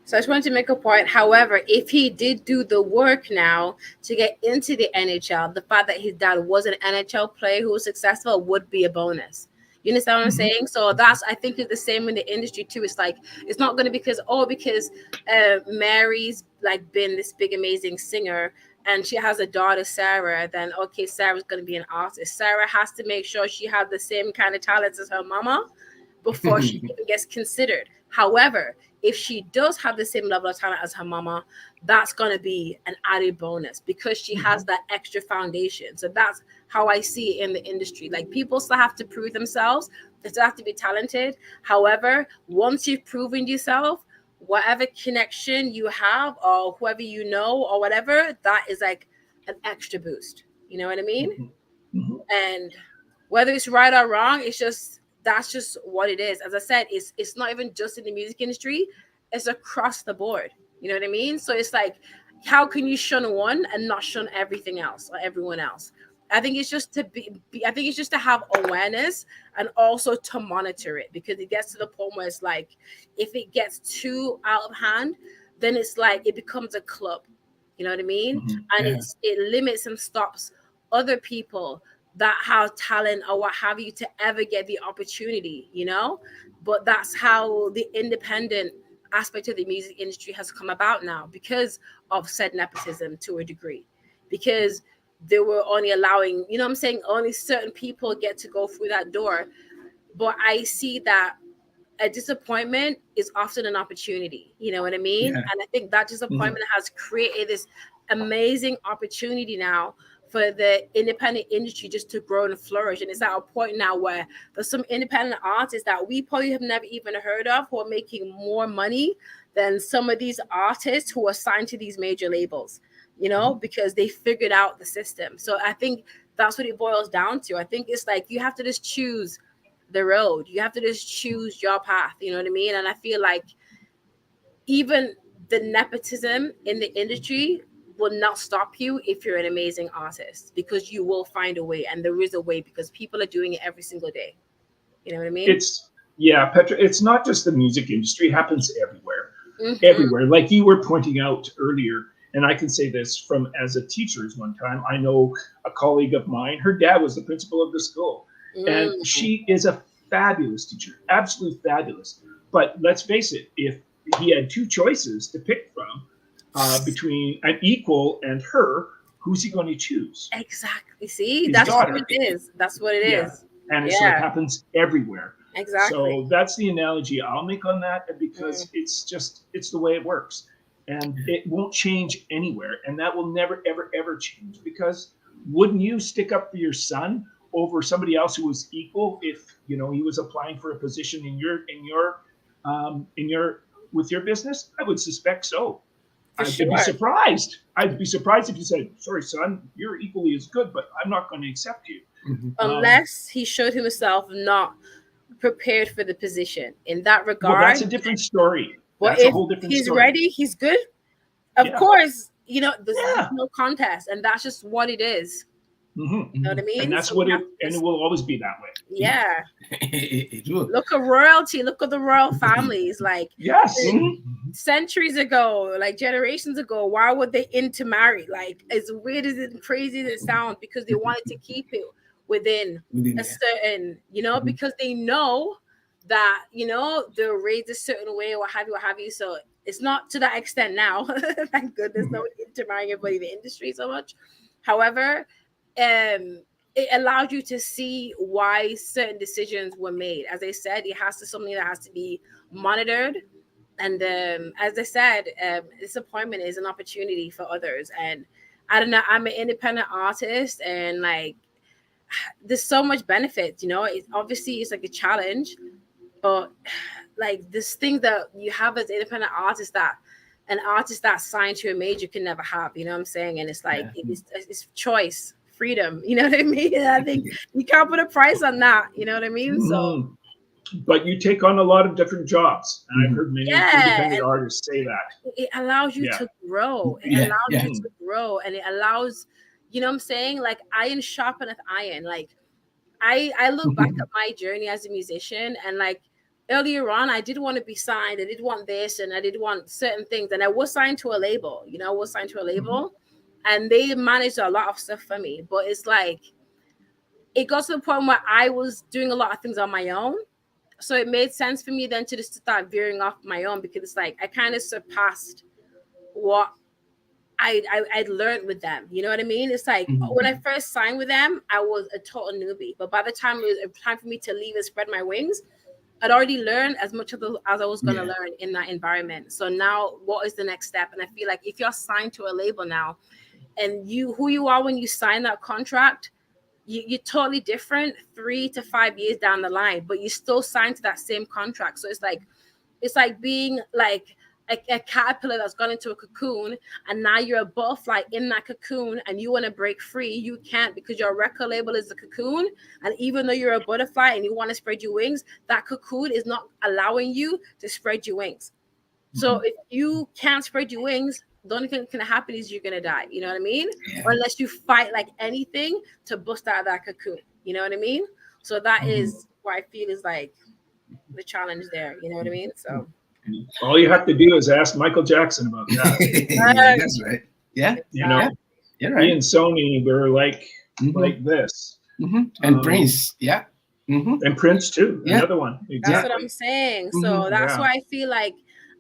So I just wanted to make a point. However, if he did do the work now to get into the NHL, the fact that his dad was an NHL player who was successful would be a bonus. You understand what I'm saying? So that's, I think, it's the same in the industry too. It's like, it's not going to because Mary's like been this big amazing singer and she has a daughter Sarah, then okay, Sarah's going to be an artist. Sarah has to make sure she has the same kind of talents as her mama before she even gets considered. However, if she does have the same level of talent as her mama, that's going to be an added bonus because she has that extra foundation. So that's how I see it in the industry. Like, people still have to prove themselves. They still have to be talented. However, once you've proven yourself, whatever connection you have or whoever you know or whatever, that is like an extra boost. You know what I mean? And whether it's right or wrong, that's just what it is. As I said, it's not even just in the music industry, it's across the board. You know what I mean? So it's like, how can you shun one and not shun everything else or everyone else? I think it's just to I think it's just to have awareness and also to monitor it, because it gets to the point where it's like, if it gets too out of hand, then it's like it becomes a club. You know what I mean? And it limits and stops other people that have talent or what have you to ever get the opportunity, but that's how the independent aspect of the music industry has come about now, because of said nepotism to a degree, because they were only allowing, I'm saying, only certain people get to go through that door. But I see that a disappointment is often an opportunity. You know what I mean? Yeah. And I think that disappointment has created this amazing opportunity now for the independent industry just to grow and flourish. And it's at a point now where there's some independent artists that we probably have never even heard of who are making more money than some of these artists who are signed to these major labels, because they figured out the system. So I think that's what it boils down to. I think it's like you have to just choose the road. You have to just choose your path. You know what I mean? And I feel like even the nepotism in the industry will not stop you if you're an amazing artist, because you will find a way, and there is a way, because people are doing it every single day. You know what I mean? Petra, it's not just the music industry, it happens everywhere. Everywhere. Like you were pointing out earlier, and I can say this from as a teacher one time, I know a colleague of mine, her dad was the principal of the school, and she is a fabulous teacher, absolutely fabulous. But let's face it, if he had two choices to pick from, between an equal and her, who's he going to choose? Exactly. See, His that's daughter. what it is. That's what it is. And so it happens everywhere. Exactly. So that's the analogy I'll make on that, because it's the way it works. And it won't change anywhere. And that will never, ever, ever change, because wouldn't you stick up for your son over somebody else who was equal if he was applying for a position in your with your business? I would suspect so. I'd be surprised. I'd be surprised if you said, "Sorry, son, you're equally as good, but I'm not going to accept you." Unless he showed himself not prepared for the position. In that regard, well, that's a different story. But that's a whole different he's story. ready, he's good. Of course, there's no contest, and that's just what it is. You know what I mean? And that's and it will always be that way. Yeah. It will. Look at royalty. Look at the royal families. Like, yes, centuries ago, like generations ago, why would they intermarry? Like, as weird as it, crazy as it sounds, because they wanted to keep it within a certain, because they know that they're raised a certain way, or what have you. So it's not to that extent now. Thank goodness, no one intermarrying everybody in the industry so much. However, it allows you to see why certain decisions were made. As I said, it has to something that has to be monitored. And as I said, disappointment is an opportunity for others. And I don't know, I'm an independent artist, and like, there's so much benefit. It's obviously it's like a challenge, but like this thing that you have as an independent artist that an artist that's signed to a major can never have. You know what I'm saying? And it's like it's choice. Freedom, you know what I mean? I think you can't put a price on that, you know what I mean? So but you take on a lot of different jobs, and I've heard many Yeah, independent artists say that. it allows you Yeah. to grow. It Yeah, allows yeah. you to grow, and it allows, you know what I'm saying? Like iron sharpeneth iron. Like I look back at my journey as a musician, and like earlier on, I did want to be signed. I did want this, and I did want certain things, and I was signed to a label. You know, I was signed to a label, and they managed a lot of stuff for me. But it's like it got to the point where I was doing a lot of things on my own. So it made sense for me then to just start veering off my own, because it's like I kind of surpassed what I'd learned with them. You know what I mean? It's like when I first signed with them, I was a total newbie. But by the time it was time for me to leave and spread my wings, I'd already learned as much as I was going to learn in that environment. So now what is the next step? And I feel like if you're signed to a label now, and who you are when you sign that contract, you're totally different 3 to 5 years down the line, but you still signed to that same contract. So it's like being like a caterpillar that's gone into a cocoon, and now you're a butterfly in that cocoon, and you want to break free. You can't, because your record label is the cocoon. And even though you're a butterfly and you want to spread your wings, that cocoon is not allowing you to spread your wings. So if you can't spread your wings, the only thing that's going to happen is you're going to die. You know what I mean? Yeah. Or unless you fight like anything to bust out of that cocoon. You know what I mean? So that is what I feel is like the challenge there. You know what I mean? So All you have to do is ask Michael Jackson about that. Yeah, that's right. Yeah, You know, you're he right. and Sony were like this. And Prince, yeah. And Prince too, Yeah. another one. that's Exactly. what I'm saying. So that's Yeah. why I feel like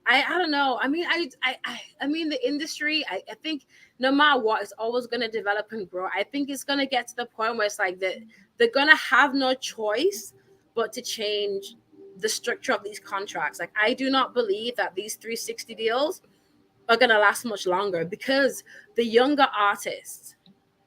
I don't know. I mean, I mean the industry, I think no matter what, it's always gonna develop and grow. I think it's gonna get to the point where it's like they're gonna have no choice but to change the structure of these contracts. Like I do not believe that these 360 deals are gonna last much longer, because the younger artists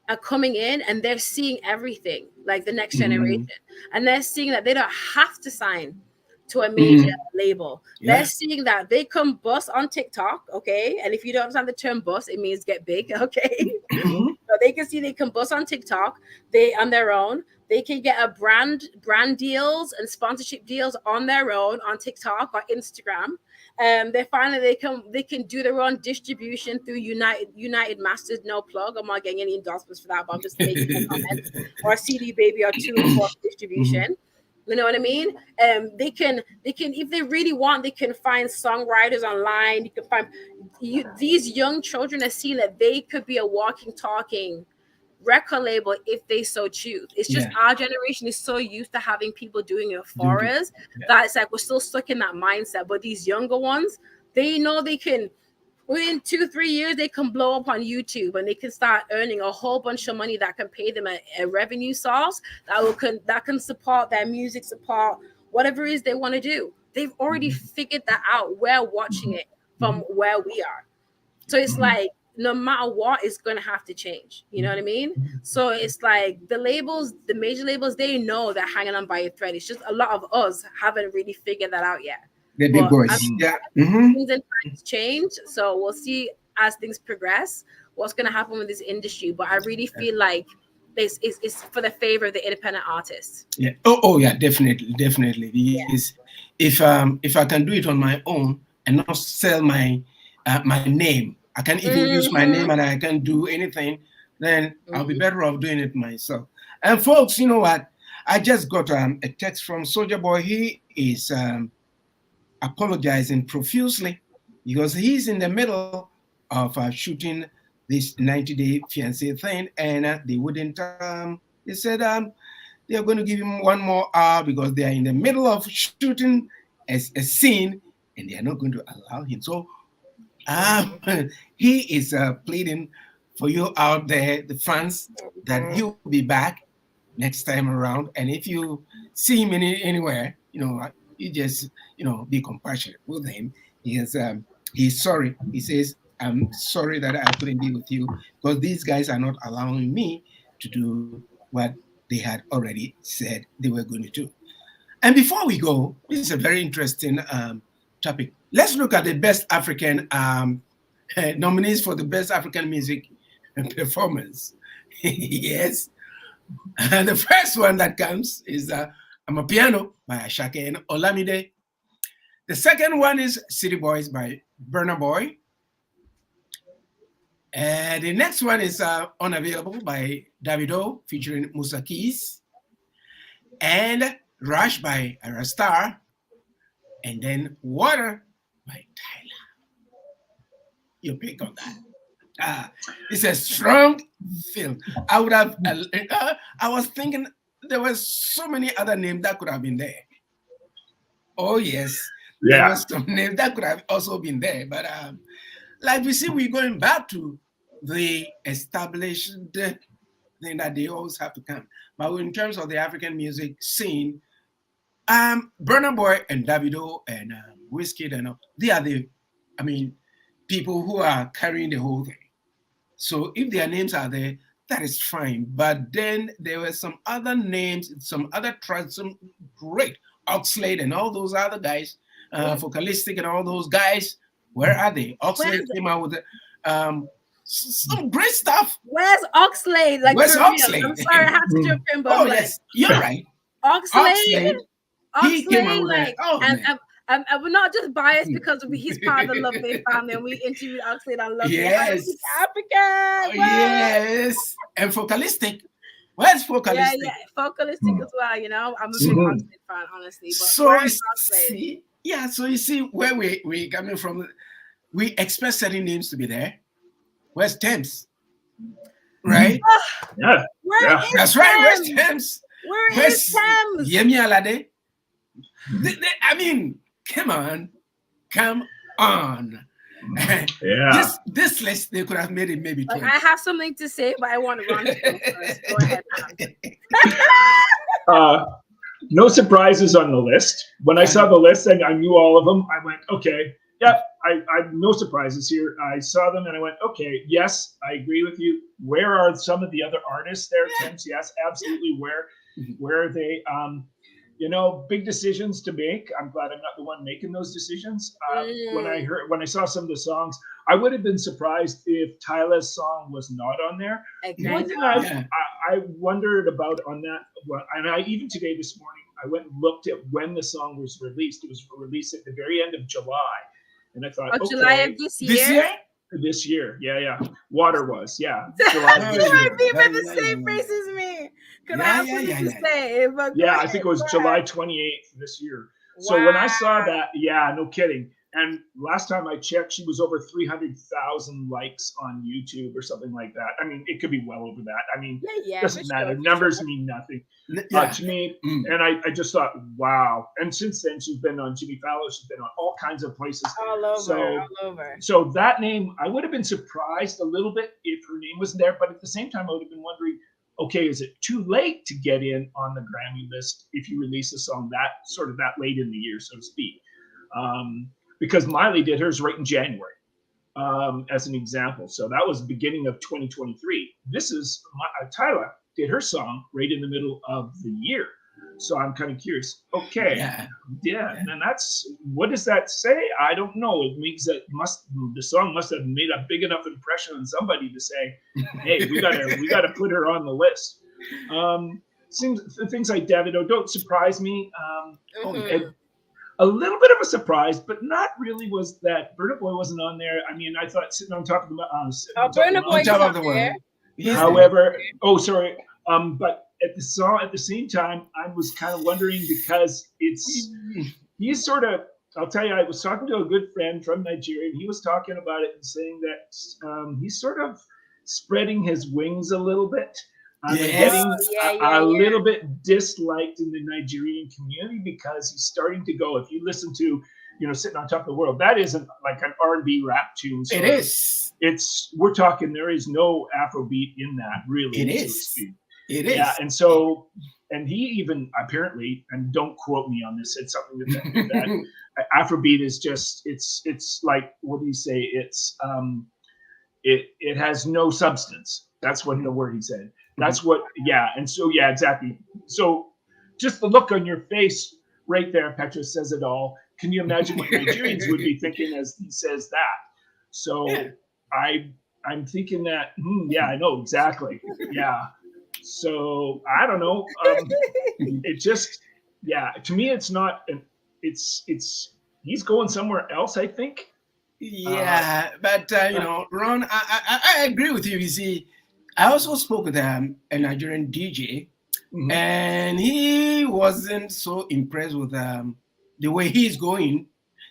are coming in and they're seeing everything, like the next generation, and they're seeing that they don't have to sign to a major label. Yeah. They're seeing that they can bust on TikTok, okay? And if you don't understand the term bust, it means get big, okay? So they can see they can bust on TikTok, they on their own. They can get a brand deals and sponsorship deals on their own on TikTok or Instagram. They find that they can do their own distribution through United Masters. No plug. I'm not getting any endorsements for that, but I'm just making a comment. Or CD Baby or Tune for distribution. You know what I mean? They can if they really want, they can find songwriters online. You can find these young children are seeing that they could be a walking, talking record label if they so choose. It's just our generation is so used to having people doing it for us that it's like we're still stuck in that mindset. But these younger ones, they know they can within 2-3 years they can blow up on YouTube, and they can start earning a whole bunch of money that can pay them a revenue source that can support their music, support whatever it is they want to do. They've already figured that out. We're watching it from where we are. So it's like no matter what, it's gonna have to change. You know what I mean? So it's like the labels, the major labels, they know they're hanging on by a thread. It's just a lot of us haven't really figured that out yet. The big boys. Things and times change, so we'll see as things progress what's gonna happen with this industry. But I really feel like it's for the favor of the independent artists. Yeah. Oh yeah, definitely. Because if I can do it on my own and not sell my my name, I can even use my name and I can do anything, then I'll be better off doing it myself. And folks, you know what? I just got a text from Soldier Boy. He is apologizing profusely because he's in the middle of shooting this 90-day fiancé thing, and they wouldn't. They said they're going to give him 1 more hour because they are in the middle of shooting a scene, and they are not going to allow him. So he is pleading for you out there, the fans, that he'll be back next time around. And if you see him anywhere, you just, be compassionate with him. He's sorry. He says, I'm sorry that I couldn't be with you because these guys are not allowing me to do what they had already said they were going to do. And before we go, this is a very interesting topic. Let's look at the best African nominees for the best African music performance. Yes. And the first one that comes is Amapiano by Ashake and Olamide. The second one is City Boys by Burna Boy. And the next one is Unavailable by Davido featuring Musa Keys. And Rush by Ira Star. And then Water by Tyler. Your pick on that. It's a strong film. I would have, I was thinking there were so many other names that could have been there. Oh, yes. There were some names that could have also been there. But like we see, we're going back to the established thing that they always have to come. But in terms of the African music scene, Burna Boy and Davido and Wizkid and all, they are the, people who are carrying the whole thing. So if their names are there, that is fine. But then there were some other names, some other tracks, some great Oxlade and all those other guys, Focalistic and all those guys. Where are they? Oxlade came out with some great stuff. Where's Oxlade? Like, where's Oxlade? I'm sorry, I have to jump in, but yes, you're right. Oxlade, he came out with like, and we're not just biased because he's part of the Lovely family, and we interviewed Oxlade on Lovely. Yes, Africa. Yes, and Focalistic. Where's Focalistic? Yeah, Focalistic as well. I'm a big Oxlade fan, honestly. But so you see where we coming from. We expect certain names to be there. Where's Thames? Right? Yeah. That's right. Where's Thames? Where's Thames? Yemi Alade. Come on. Yeah. This list, they could have made it maybe 20. I have something to say, but I want to run it first. Go ahead. No surprises on the list. When I saw the list and I knew all of them, I went, okay, yeah, I no surprises here. I saw them and I went, okay, yes, I agree with you. Where are some of the other artists there, Tim's? Yes, absolutely. Where are they? Big decisions to make. I'm glad I'm not the one making those decisions. When I saw some of the songs, I would have been surprised if Tyla's song was not on there. Exactly. One thing I wondered about on that, and even today this morning, I went and looked at when the song was released. It was released at the very end of July, and I thought, July of this year. This year, yeah. Water was, yeah. July the same face as me. Because I have something to say. I think it was July 28th this year. Wow. So when I saw that, no kidding. And last time I checked, she was over 300,000 likes on YouTube or something like that. It could be well over that. Doesn't matter. Numbers mean nothing to me. And I just thought, wow. And since then, she's been on Jimmy Fallon. She's been on all kinds of places. All over. So that name, I would have been surprised a little bit if her name wasn't there. But at the same time, I would have been wondering, okay, is it too late to get in on the Grammy list if you release a song that late in the year, so to speak? Because Miley did hers right in January, as an example. So that was the beginning of 2023. This is Tyla did her song right in the middle of the year. So I'm kind of curious. Okay, and what does that say? I don't know. It means that the song must have made a big enough impression on somebody to say, hey, we gotta put her on the list. Things like Davido don't surprise me. A little bit of a surprise, but not really, was that Burna Boy wasn't on there. I thought sitting on top of the Burna Boy of the world. However, but at the same time, I was kind of wondering because he's sort of. I'll tell you, I was talking to a good friend from Nigeria, and he was talking about it and saying that he's sort of spreading his wings a little bit. Getting a little bit disliked in the Nigerian community because he's starting to go. If you listen to, Sitting on Top of the World, that isn't like an R&B rap tune. So it is. We're talking. There is no Afrobeat in that, really. It is. It is. Yeah, and so, and he even apparently, and don't quote me on this, said something that Afrobeat is just. It's like, what do you say? It's it has no substance. That's what the word he said. That's what, and so, exactly. So just the look on your face right there, Petra, says it all. Can you imagine what Nigerians would be thinking as he says that? So I'm thinking that, I know exactly. Yeah. So I don't know. yeah, to me, it's not. It's he's going somewhere else. I think. Uh, Yeah, but uh, Ron, I agree with you. You see, I also spoke with a Nigerian DJ, mhm, and he wasn't so impressed with the way he's going,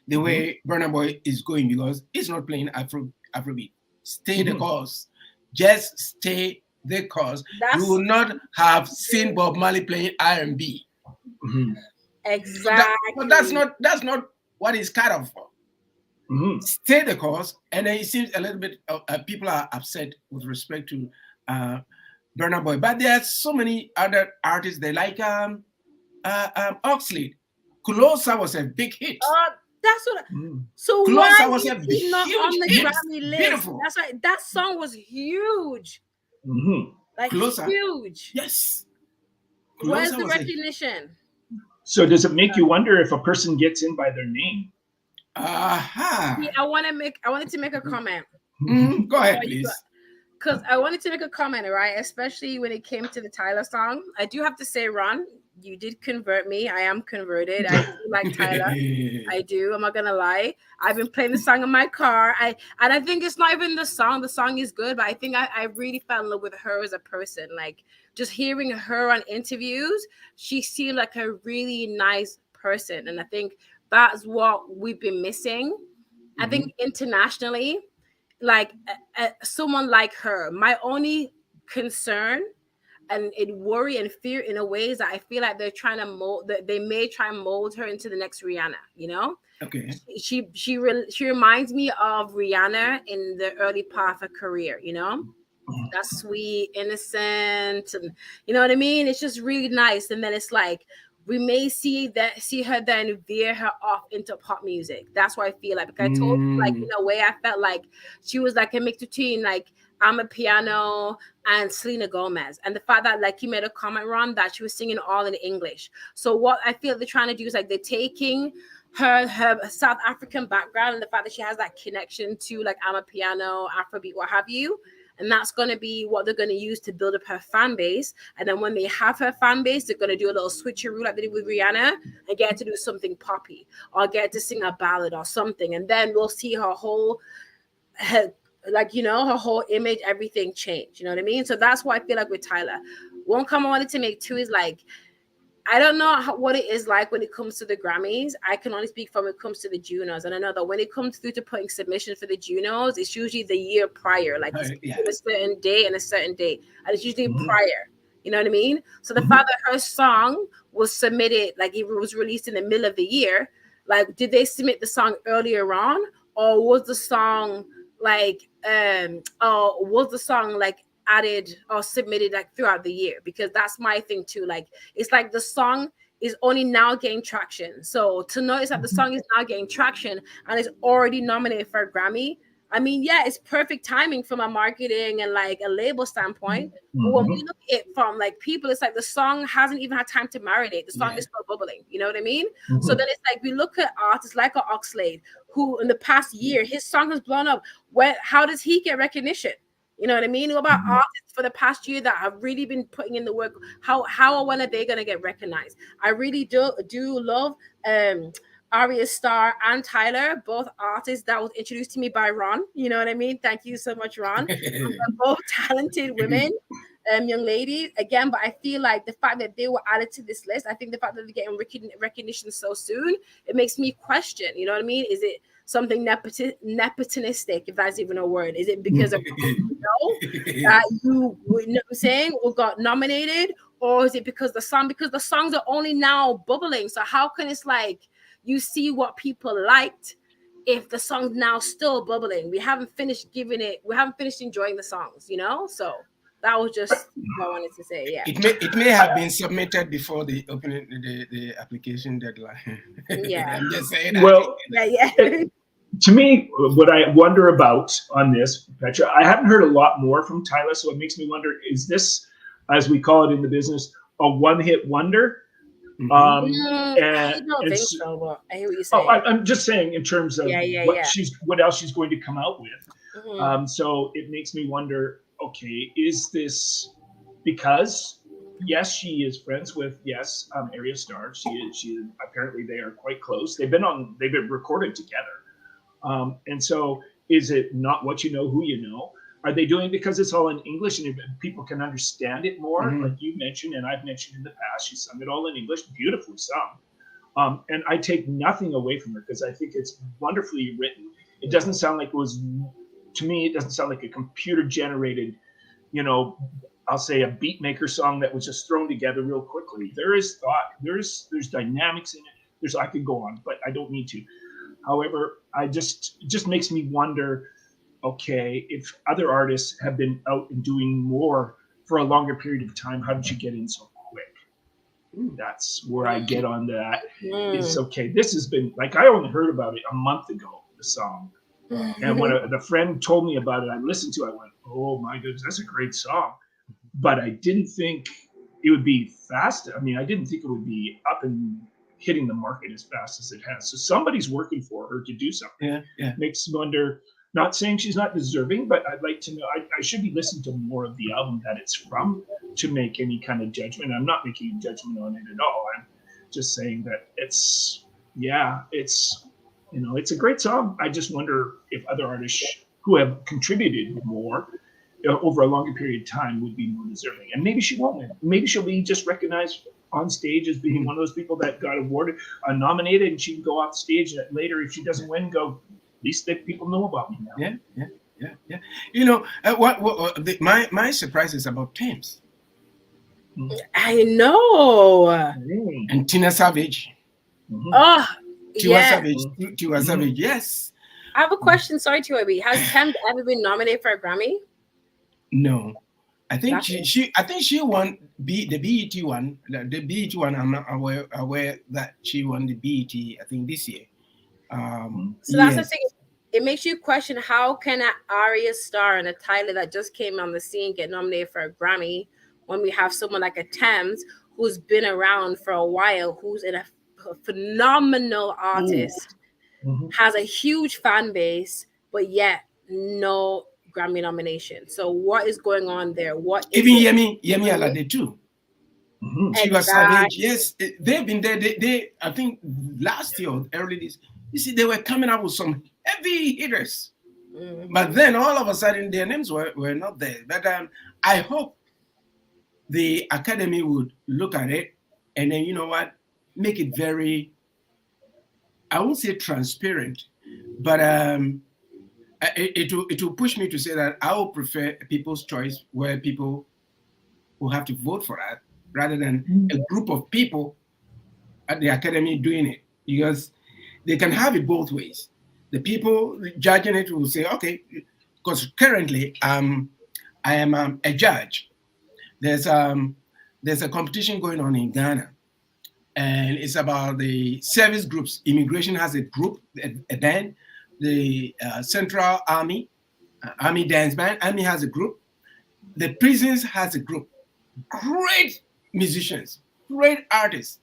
the mhm, way Burna Boy is going, because he's not playing Afrobeat. Stay the mhm, course, just stay the course. You That's will not have seen Bob Marley playing R&B. mhm, But that's exactly. not what he's cut off for. mhm, Stay the course, and then it seems a little bit people are upset with respect to uh, Burna Boy. But there are so many other artists they like. Oxley. Closer was a big hit. That's what. mhm, So why Closer was is a he not on huge the hit. Grammy list? Beautiful. That's right. That song was huge, mhm. like Closer. huge. Yes. Where's Closer the was a recognition? So does it make you wonder if a person gets in by their name? aha. See, I wanted to make a comment. Go ahead, please. Because I wanted to make a comment, right? Especially when it came to the Tyler song. I do have to say, Ron, you did convert me. I am converted. I do like Tyler. I do. I'm not gonna lie. I've been playing the song in my car. I think it's not even the song. The song is good, but I think I really fell in love with her as a person. Like just hearing her on interviews, she seemed like a really nice person. And I think that's what we've been missing. I think Mhm, internationally, like someone like her, my only concern and it worry and fear in a way is that I feel like they're trying to mold that they may try and mold her into the next Rihanna, you know. Okay. She reminds me of Rihanna in the early part of her career, you know, that sweet, innocent, and you know what I mean? It's just really nice. And then it's like we may see her then veer her off into pop music. That's why I feel like because I told you like in Mm, a way I felt like she was like a mix between like I'm a piano and Selena Gomez. And the fact that like you made a comment Ron that she was singing all in English. So what I feel they're trying to do is like they're taking her South African background and the fact that she has that connection to like I'm a piano, Afrobeat, what have you, and that's going to be what they're going to use to build up her fan base. And then when they have her fan base, they're going to do a little switcheroo like they did with Rihanna and get her to do something poppy or get her to sing a ballad or something. And then we'll see her whole, her, like, you know, her whole image, everything change. You know what I mean? So that's why I feel like with Tyler. One comment I wanted to make too is like, I don't know what it is like when it comes to the Grammys. I can only speak from when it comes to the Junos. And I know that when it comes through to putting submission for the Junos, it's usually the year prior. Like it's yeah. a certain day and a certain date. And it's usually mhm, prior. You know what I mean? So the mhm, fact that her song was submitted, like it was released in the middle of the year, like did they submit the song earlier on? Or was the song or was the song like added or submitted like throughout the year? Because that's my thing too. Like it's like the song is only now getting traction. So to notice that the mhm, song is now getting traction and is already nominated for a Grammy, I mean, yeah, it's perfect timing from a marketing and like a label standpoint. But when we mhm, look at it from like people, it's like the song hasn't even had time to marinate. The song Yeah. is still bubbling. You know what I mean? So mhm, then it's like we look at artists like a Oxlade, who in the past year his song has blown up. Where how does he get recognition? You know what I mean? What about mhm, artists for the past year that have really been putting in the work? How or when are they gonna get recognized? I really do love Arya Star and Tyler, both artists that was introduced to me by Ron. You know what I mean? Thank you so much, Ron. They're both talented women, young ladies. Again, but I feel like the fact that they were added to this list, I think the fact that they're getting recognition so soon, it makes me question. You know what I mean? Is it something nepotistic, if that's even a word? Is it because of you know that you know what I'm saying or got nominated, or is it because the songs are only now bubbling? So how can it's like you see what people liked if the song's now still bubbling? We haven't finished enjoying the songs, you know? So that was just what I wanted to say. Yeah. It may have been submitted before the opening the application deadline. Yeah. I'm just saying that. well, Yeah. Yeah. it, to me, what I wonder about on this, Petra, I haven't heard a lot more from Tyler, so it makes me wonder: is this, as we call it in the business, a one-hit wonder? Mhm. I And don't think it's so, but I hear what you're oh, saying. I'm just saying in terms of Yeah. Yeah. Yeah. what else she's going to come out with. Mhm. So it makes me wonder: okay, is this because yes, she is friends with Area Star. She apparently they are quite close. They've been recorded together. And so, is it not what you know, who you know? Are they doing it because it's all in English and people can understand it more? Mhm. Like you mentioned, and I've mentioned in the past, she sung it all in English, beautifully sung. And I take nothing away from her because I think it's wonderfully written. It doesn't sound like it was, to me, it doesn't sound like a computer generated, I'll say a beat maker song that was just thrown together real quickly. There is thought, there's dynamics in it. I could go on, but I don't need to. However, it just makes me wonder, okay, if other artists have been out and doing more for a longer period of time, how did you get in so quick? That's where I get on that. It's okay. This has been like, I only heard about it a month ago, the song. And when the friend told me about it, I listened to it, I went, oh my goodness, that's a great song. But I didn't think it would be fast. I mean, I didn't think it would be up and hitting the market as fast as it has. So somebody's working for her to do something. Yeah. Makes me wonder, not saying she's not deserving, but I'd like to know, I should be listening to more of the album that it's from to make any kind of judgment. I'm not making a judgment on it at all. I'm just saying that it's a great song. I just wonder if other artists who have contributed more over a longer period of time would be more deserving. And maybe she won't win. Maybe she'll be just recognized on stage as being one of those people that got awarded, nominated, and she can go off stage later if she doesn't win. Go, at least that people know about me now. Yeah. My surprise is about Thames. I know. And Tina Savage. Mm-hmm. Oh, Tiwa Savage, yes. I have a question. Sorry, TYB. Has Thames ever been nominated for a Grammy? No. I think she won the BET one. The BET one, I'm not aware that she won the BET, I think, this year. So that's the thing. It makes you question, how can an Arya Star and a Tyler that just came on the scene get nominated for a Grammy when we have someone like a Thames who's been around for a while, who's a phenomenal artist, has a huge fan base, but yet no Grammy nomination. So what is going on there? What is Yemi Alade too. She was Savage. Yes, they've been there. They I think last year or early this, you see, they were coming out with some heavy hitters. But then all of a sudden their names were not there. But I hope the Academy would look at it and then, you know what, make it very, I won't say transparent, but it will push me to say that I would prefer People's Choice, where people will have to vote for that rather than a group of people at the Academy doing it, because they can have it both ways. The people judging it will say, okay, because currently I am a judge. There's a competition going on in Ghana, and it's about the service groups. Immigration has a group, a band. The Central Army Dance Band, Army has a group. The prisons has a group. Great musicians, great artists,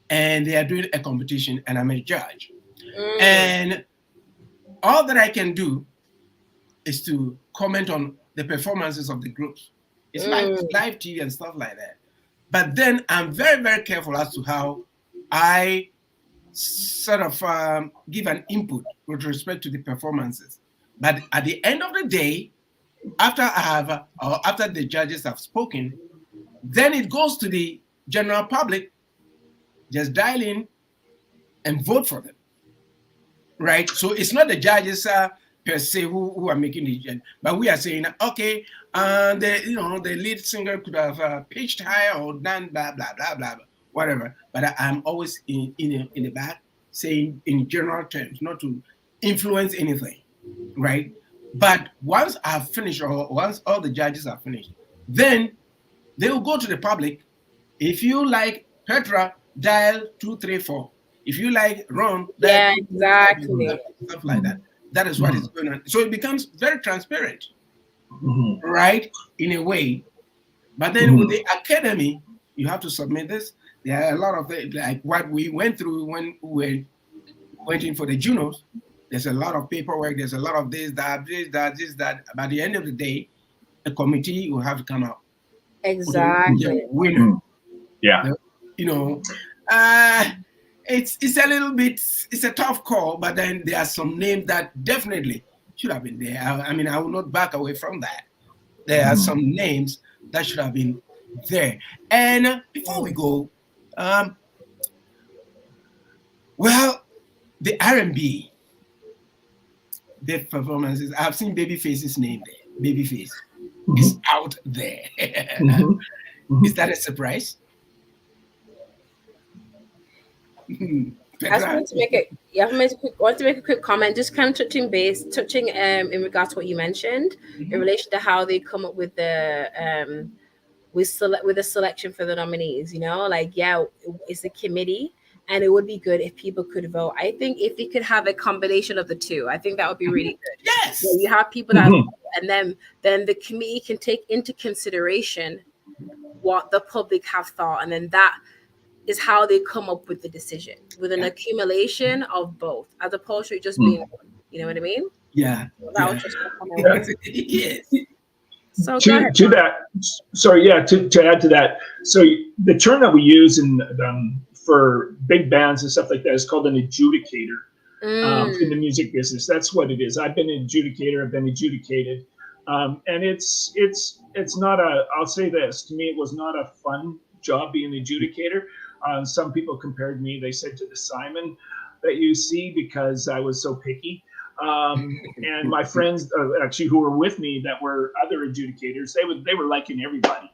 and they are doing a competition, and I'm a judge. And all that I can do is to comment on the performances of the groups. It's like live TV and stuff like that. But then I'm very, very careful as to how I sort of give an input with respect to the performances. But at the end of the day, after after the judges have spoken, then it goes to the general public. Just dial in and vote for them, right? So it's not the judges per se who are making the judgment, but we are saying, okay, the lead singer could have pitched higher or done blah blah blah blah, whatever. But I'm always in the back saying in general terms, not to influence anything, right? But once I've finished, or once all the judges are finished, then they will go to the public. If you like Petra, dial 234. If you like Ron, dial exactly, stuff like that. That is what is going on. So it becomes very transparent, right? In a way. But then with the Academy, you have to submit this. There are a lot of like what we went through when we were waiting for the Junos. There's a lot of paperwork. There's a lot of this, that. By the end of the day, a committee will have to come out Exactly. winner. Yeah. You know, uh, it's a little bit, it's a tough call, but then there are some names that definitely should have been there. I mean, I will not back away from that. There are some names that should have been there. And before we go, um, well, the R&B, the performances, I've seen Babyface's name there. Babyface is out there. Is that a surprise? I just Petra? wanted to make it. Yeah, want to make a quick comment, just kind of touching in regards to what you mentioned in relation to how they come up with the with the selection for the nominees. You know, like yeah, it's a committee, and it would be good if people could vote. I think if we could have a combination of the two, I think that would be really good. Yes. Where you have people that, and then the committee can take into consideration what the public have thought, and then that is how they come up with the decision, with an accumulation of both, as opposed to just being one. You know what I mean? Yeah. That was just a comment. Yes. So go ahead. To that, sorry, yeah, to add to that, so the term that we use in for big bands and stuff like that is called an adjudicator in the music business. That's what it is. I've been an adjudicator. I've been adjudicated, and it's not a. I'll say this, to me, it was not a fun job being an adjudicator. Some people compared me. They said to the Simon that you see because I was so picky. And my friends actually who were with me that were other adjudicators, they were liking everybody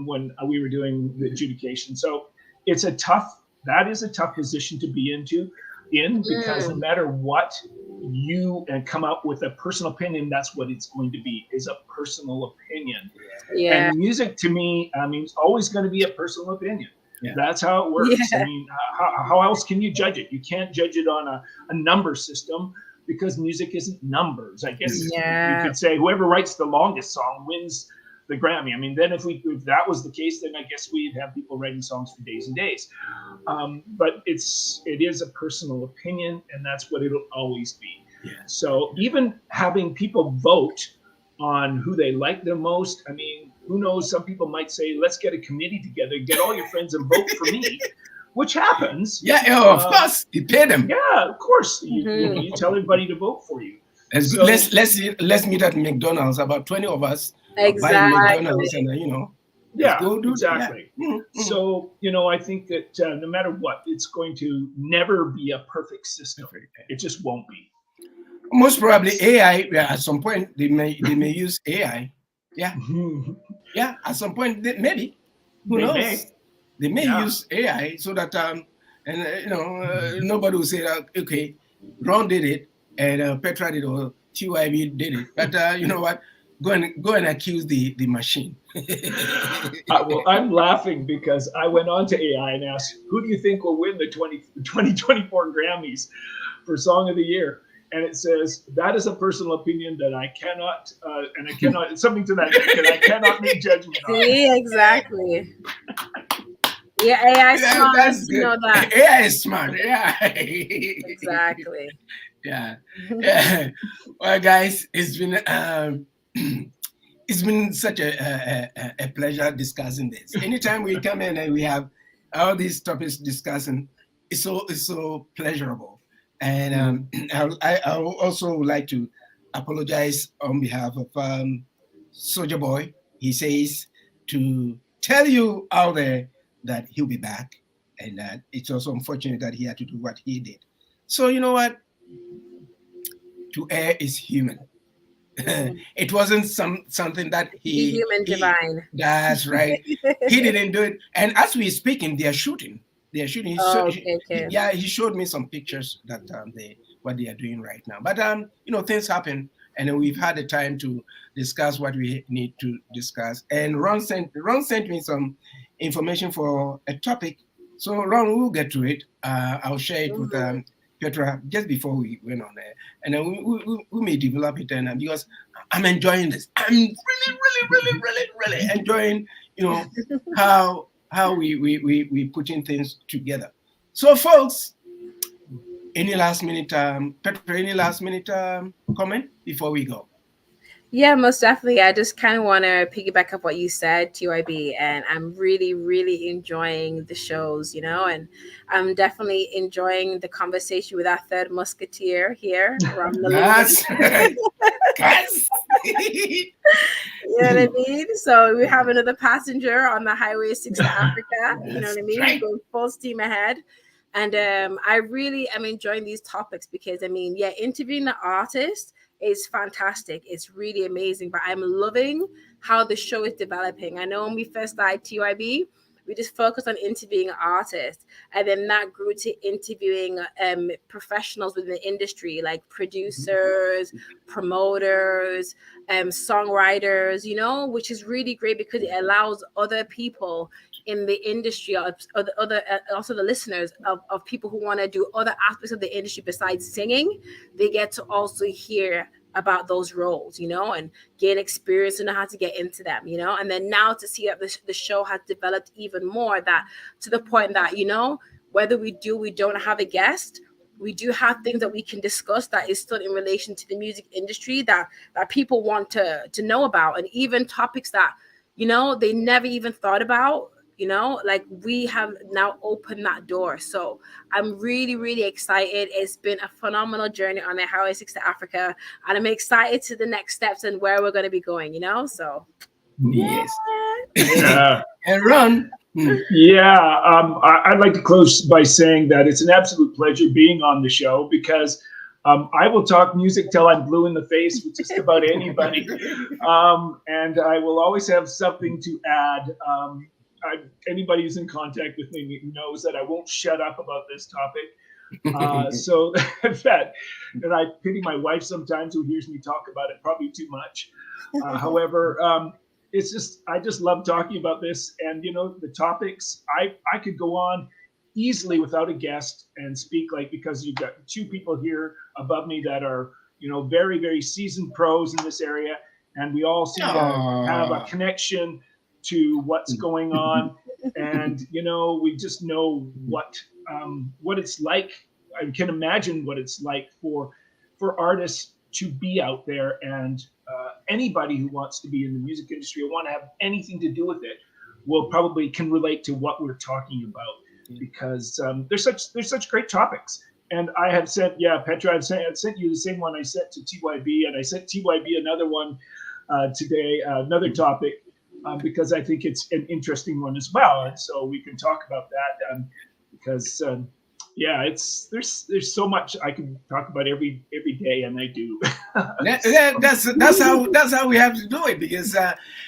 when we were doing the adjudication. So that is a tough position to be in because no matter what you come out with a personal opinion, that's what it's going to be, is a personal opinion. Yeah. And music to me, I mean, it's always going to be a personal opinion. Yeah. That's how it works. Yeah. I mean, how else can you judge it? You can't judge it on a number system because music isn't numbers. I guess you could say whoever writes the longest song wins the Grammy. I mean, then if that was the case, then I guess we'd have people writing songs for days and days. But it is a personal opinion, and that's what it'll always be. Yeah. So even having people vote on who they like the most, I mean, who knows? Some people might say, let's get a committee together, get all your friends and vote for me, which happens. Yeah, of course. You pay them. Yeah, of course. You tell everybody to vote for you. So, let's meet at McDonald's, about 20 of us. Exactly. McDonald's and, go do exactly. That. So, I think that no matter what, it's going to never be a perfect system. It just won't be. Most probably AI, at some point, they may use AI. Yeah. Yeah, at some point, maybe. Who knows? They may use AI so that, nobody will say, okay, Ron did it, and Petra did it, or TYB did it. But you know what? Go and accuse the machine. Well, I'm laughing because I went on to AI and asked, who do you think will win the 2024 Grammys for Song of the Year? And it says, that is a personal opinion that I cannot, something to that, that I cannot make judgment on. See, exactly. Yeah, AI is smart. That's good. You know that. AI is smart. Yeah. Exactly. Yeah. Well, guys, it's been such a pleasure discussing this. Anytime we come in and we have all these topics discussing, it's so pleasurable. And I also would like to apologize on behalf of Soldier Boy. He says to tell you out there that he'll be back, and that it's also unfortunate that he had to do what he did. So you know what? To err is human. It wasn't something that he divine. That's right. He didn't do it. And as we're speaking, they are shooting. Okay. Yeah, he showed me some pictures that what they are doing right now. But things happen, and we've had the time to discuss what we need to discuss. And Ron sent me some information for a topic. So Ron, we'll get to it. I'll share it with Petra just before we went on there, and then we may develop it. And because I'm enjoying this, I'm really enjoying how we putting things together. So folks, any last minute Petra, any last minute comment before we go? Yeah, most definitely. I just kind of want to piggyback up what you said, TYB, and I'm really, really enjoying the shows, and I'm definitely enjoying the conversation with our third musketeer here, Ron Malone. That's right. Guys. You know what I mean? So we have another passenger on the Highway 6 to Africa. You know That's what I mean? We're right. going full steam ahead. And I really am enjoying these topics because, I mean, yeah, interviewing the artist is fantastic. It's really amazing. But I'm loving how the show is developing. I know when we first started TYB, we just focused on interviewing artists. And then that grew to interviewing professionals within the industry, like producers, promoters, songwriters, which is really great because it allows other people in the industry or the other also the listeners of people who want to do other aspects of the industry besides singing, they get to also hear about those roles, and gain experience and know how to get into them, and then now to see that the show has developed even more, that to the point that whether we don't have a guest, we do have things that we can discuss that is still in relation to the music industry that people want to know about, and even topics that they never even thought about, like we have now opened that door. So I'm really, really excited. It's been a phenomenal journey on the Highway 6 to Africa, and I'm excited to the next steps and where we're going to be going, so Yes. yeah. Yeah. And Ron. Yeah, I'd like to close by saying that it's an absolute pleasure being on the show because I will talk music till I'm blue in the face with just about anybody, and I will always have something to add. Anybody who's in contact with me knows that I won't shut up about this topic. So that I pity my wife sometimes who hears me talk about it probably too much. However, it's just I just love talking about this, and the topics. I could go on easily without a guest and speak because you've got two people here above me that are very, very seasoned pros in this area, and we all seem to have a connection to what's going on, and we just know what it's like. I can imagine what it's like for artists to be out there, and anybody who wants to be in the music industry or want to have anything to do with it will probably can relate to what we're talking about because there's such great topics. And I have sent Petra, I've sent you the same one I sent to TYB, and I sent TYB another one today, another topic because I think it's an interesting one as well, and so we can talk about that because. There's so much I can talk about every day, and I do. That's how we have to do it because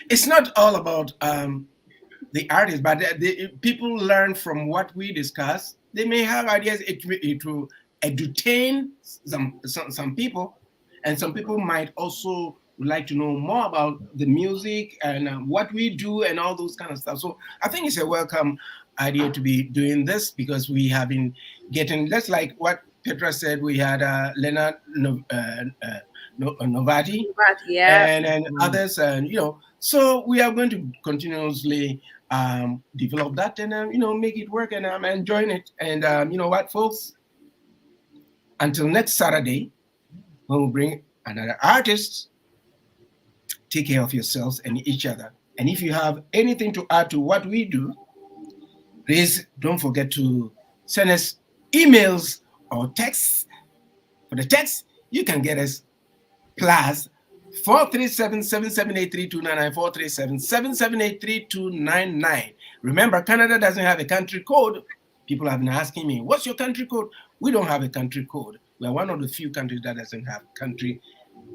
it's not all about the artist, but the people learn from what we discuss. They may have ideas. It will entertain some people, and some people might also would like to know more about the music and what we do and all those kind of stuff. So I think it's a welcome idea to be doing this because we have been getting, that's like what Petra said, we had Leonard Novati Yeah. and others, and so we are going to continuously develop that and make it work, and I'm enjoying it. And you know what, folks, until next Saturday when we bring another artist, take care of yourselves and each other. And if you have anything to add to what we do, please don't forget to send us emails or texts. For the text, you can get us plus 437-778-3299, 437-778-3299. Remember, Canada doesn't have a country code. People have been asking me, what's your country code? We don't have a country code. We are one of the few countries that doesn't have country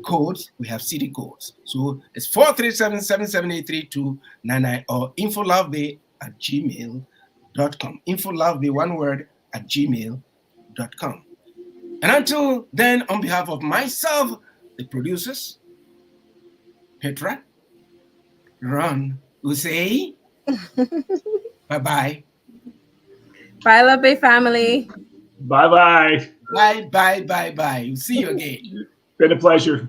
codes. We have city codes. So it's 437-778-3299 or infolovebay@gmail.com. Infolovebay, one word, @gmail.com. And until then, on behalf of myself, the producers, Petra, Ron, Usei, bye-bye. Bye, Love Bay family. Bye-bye. Bye. See you again. Been a pleasure.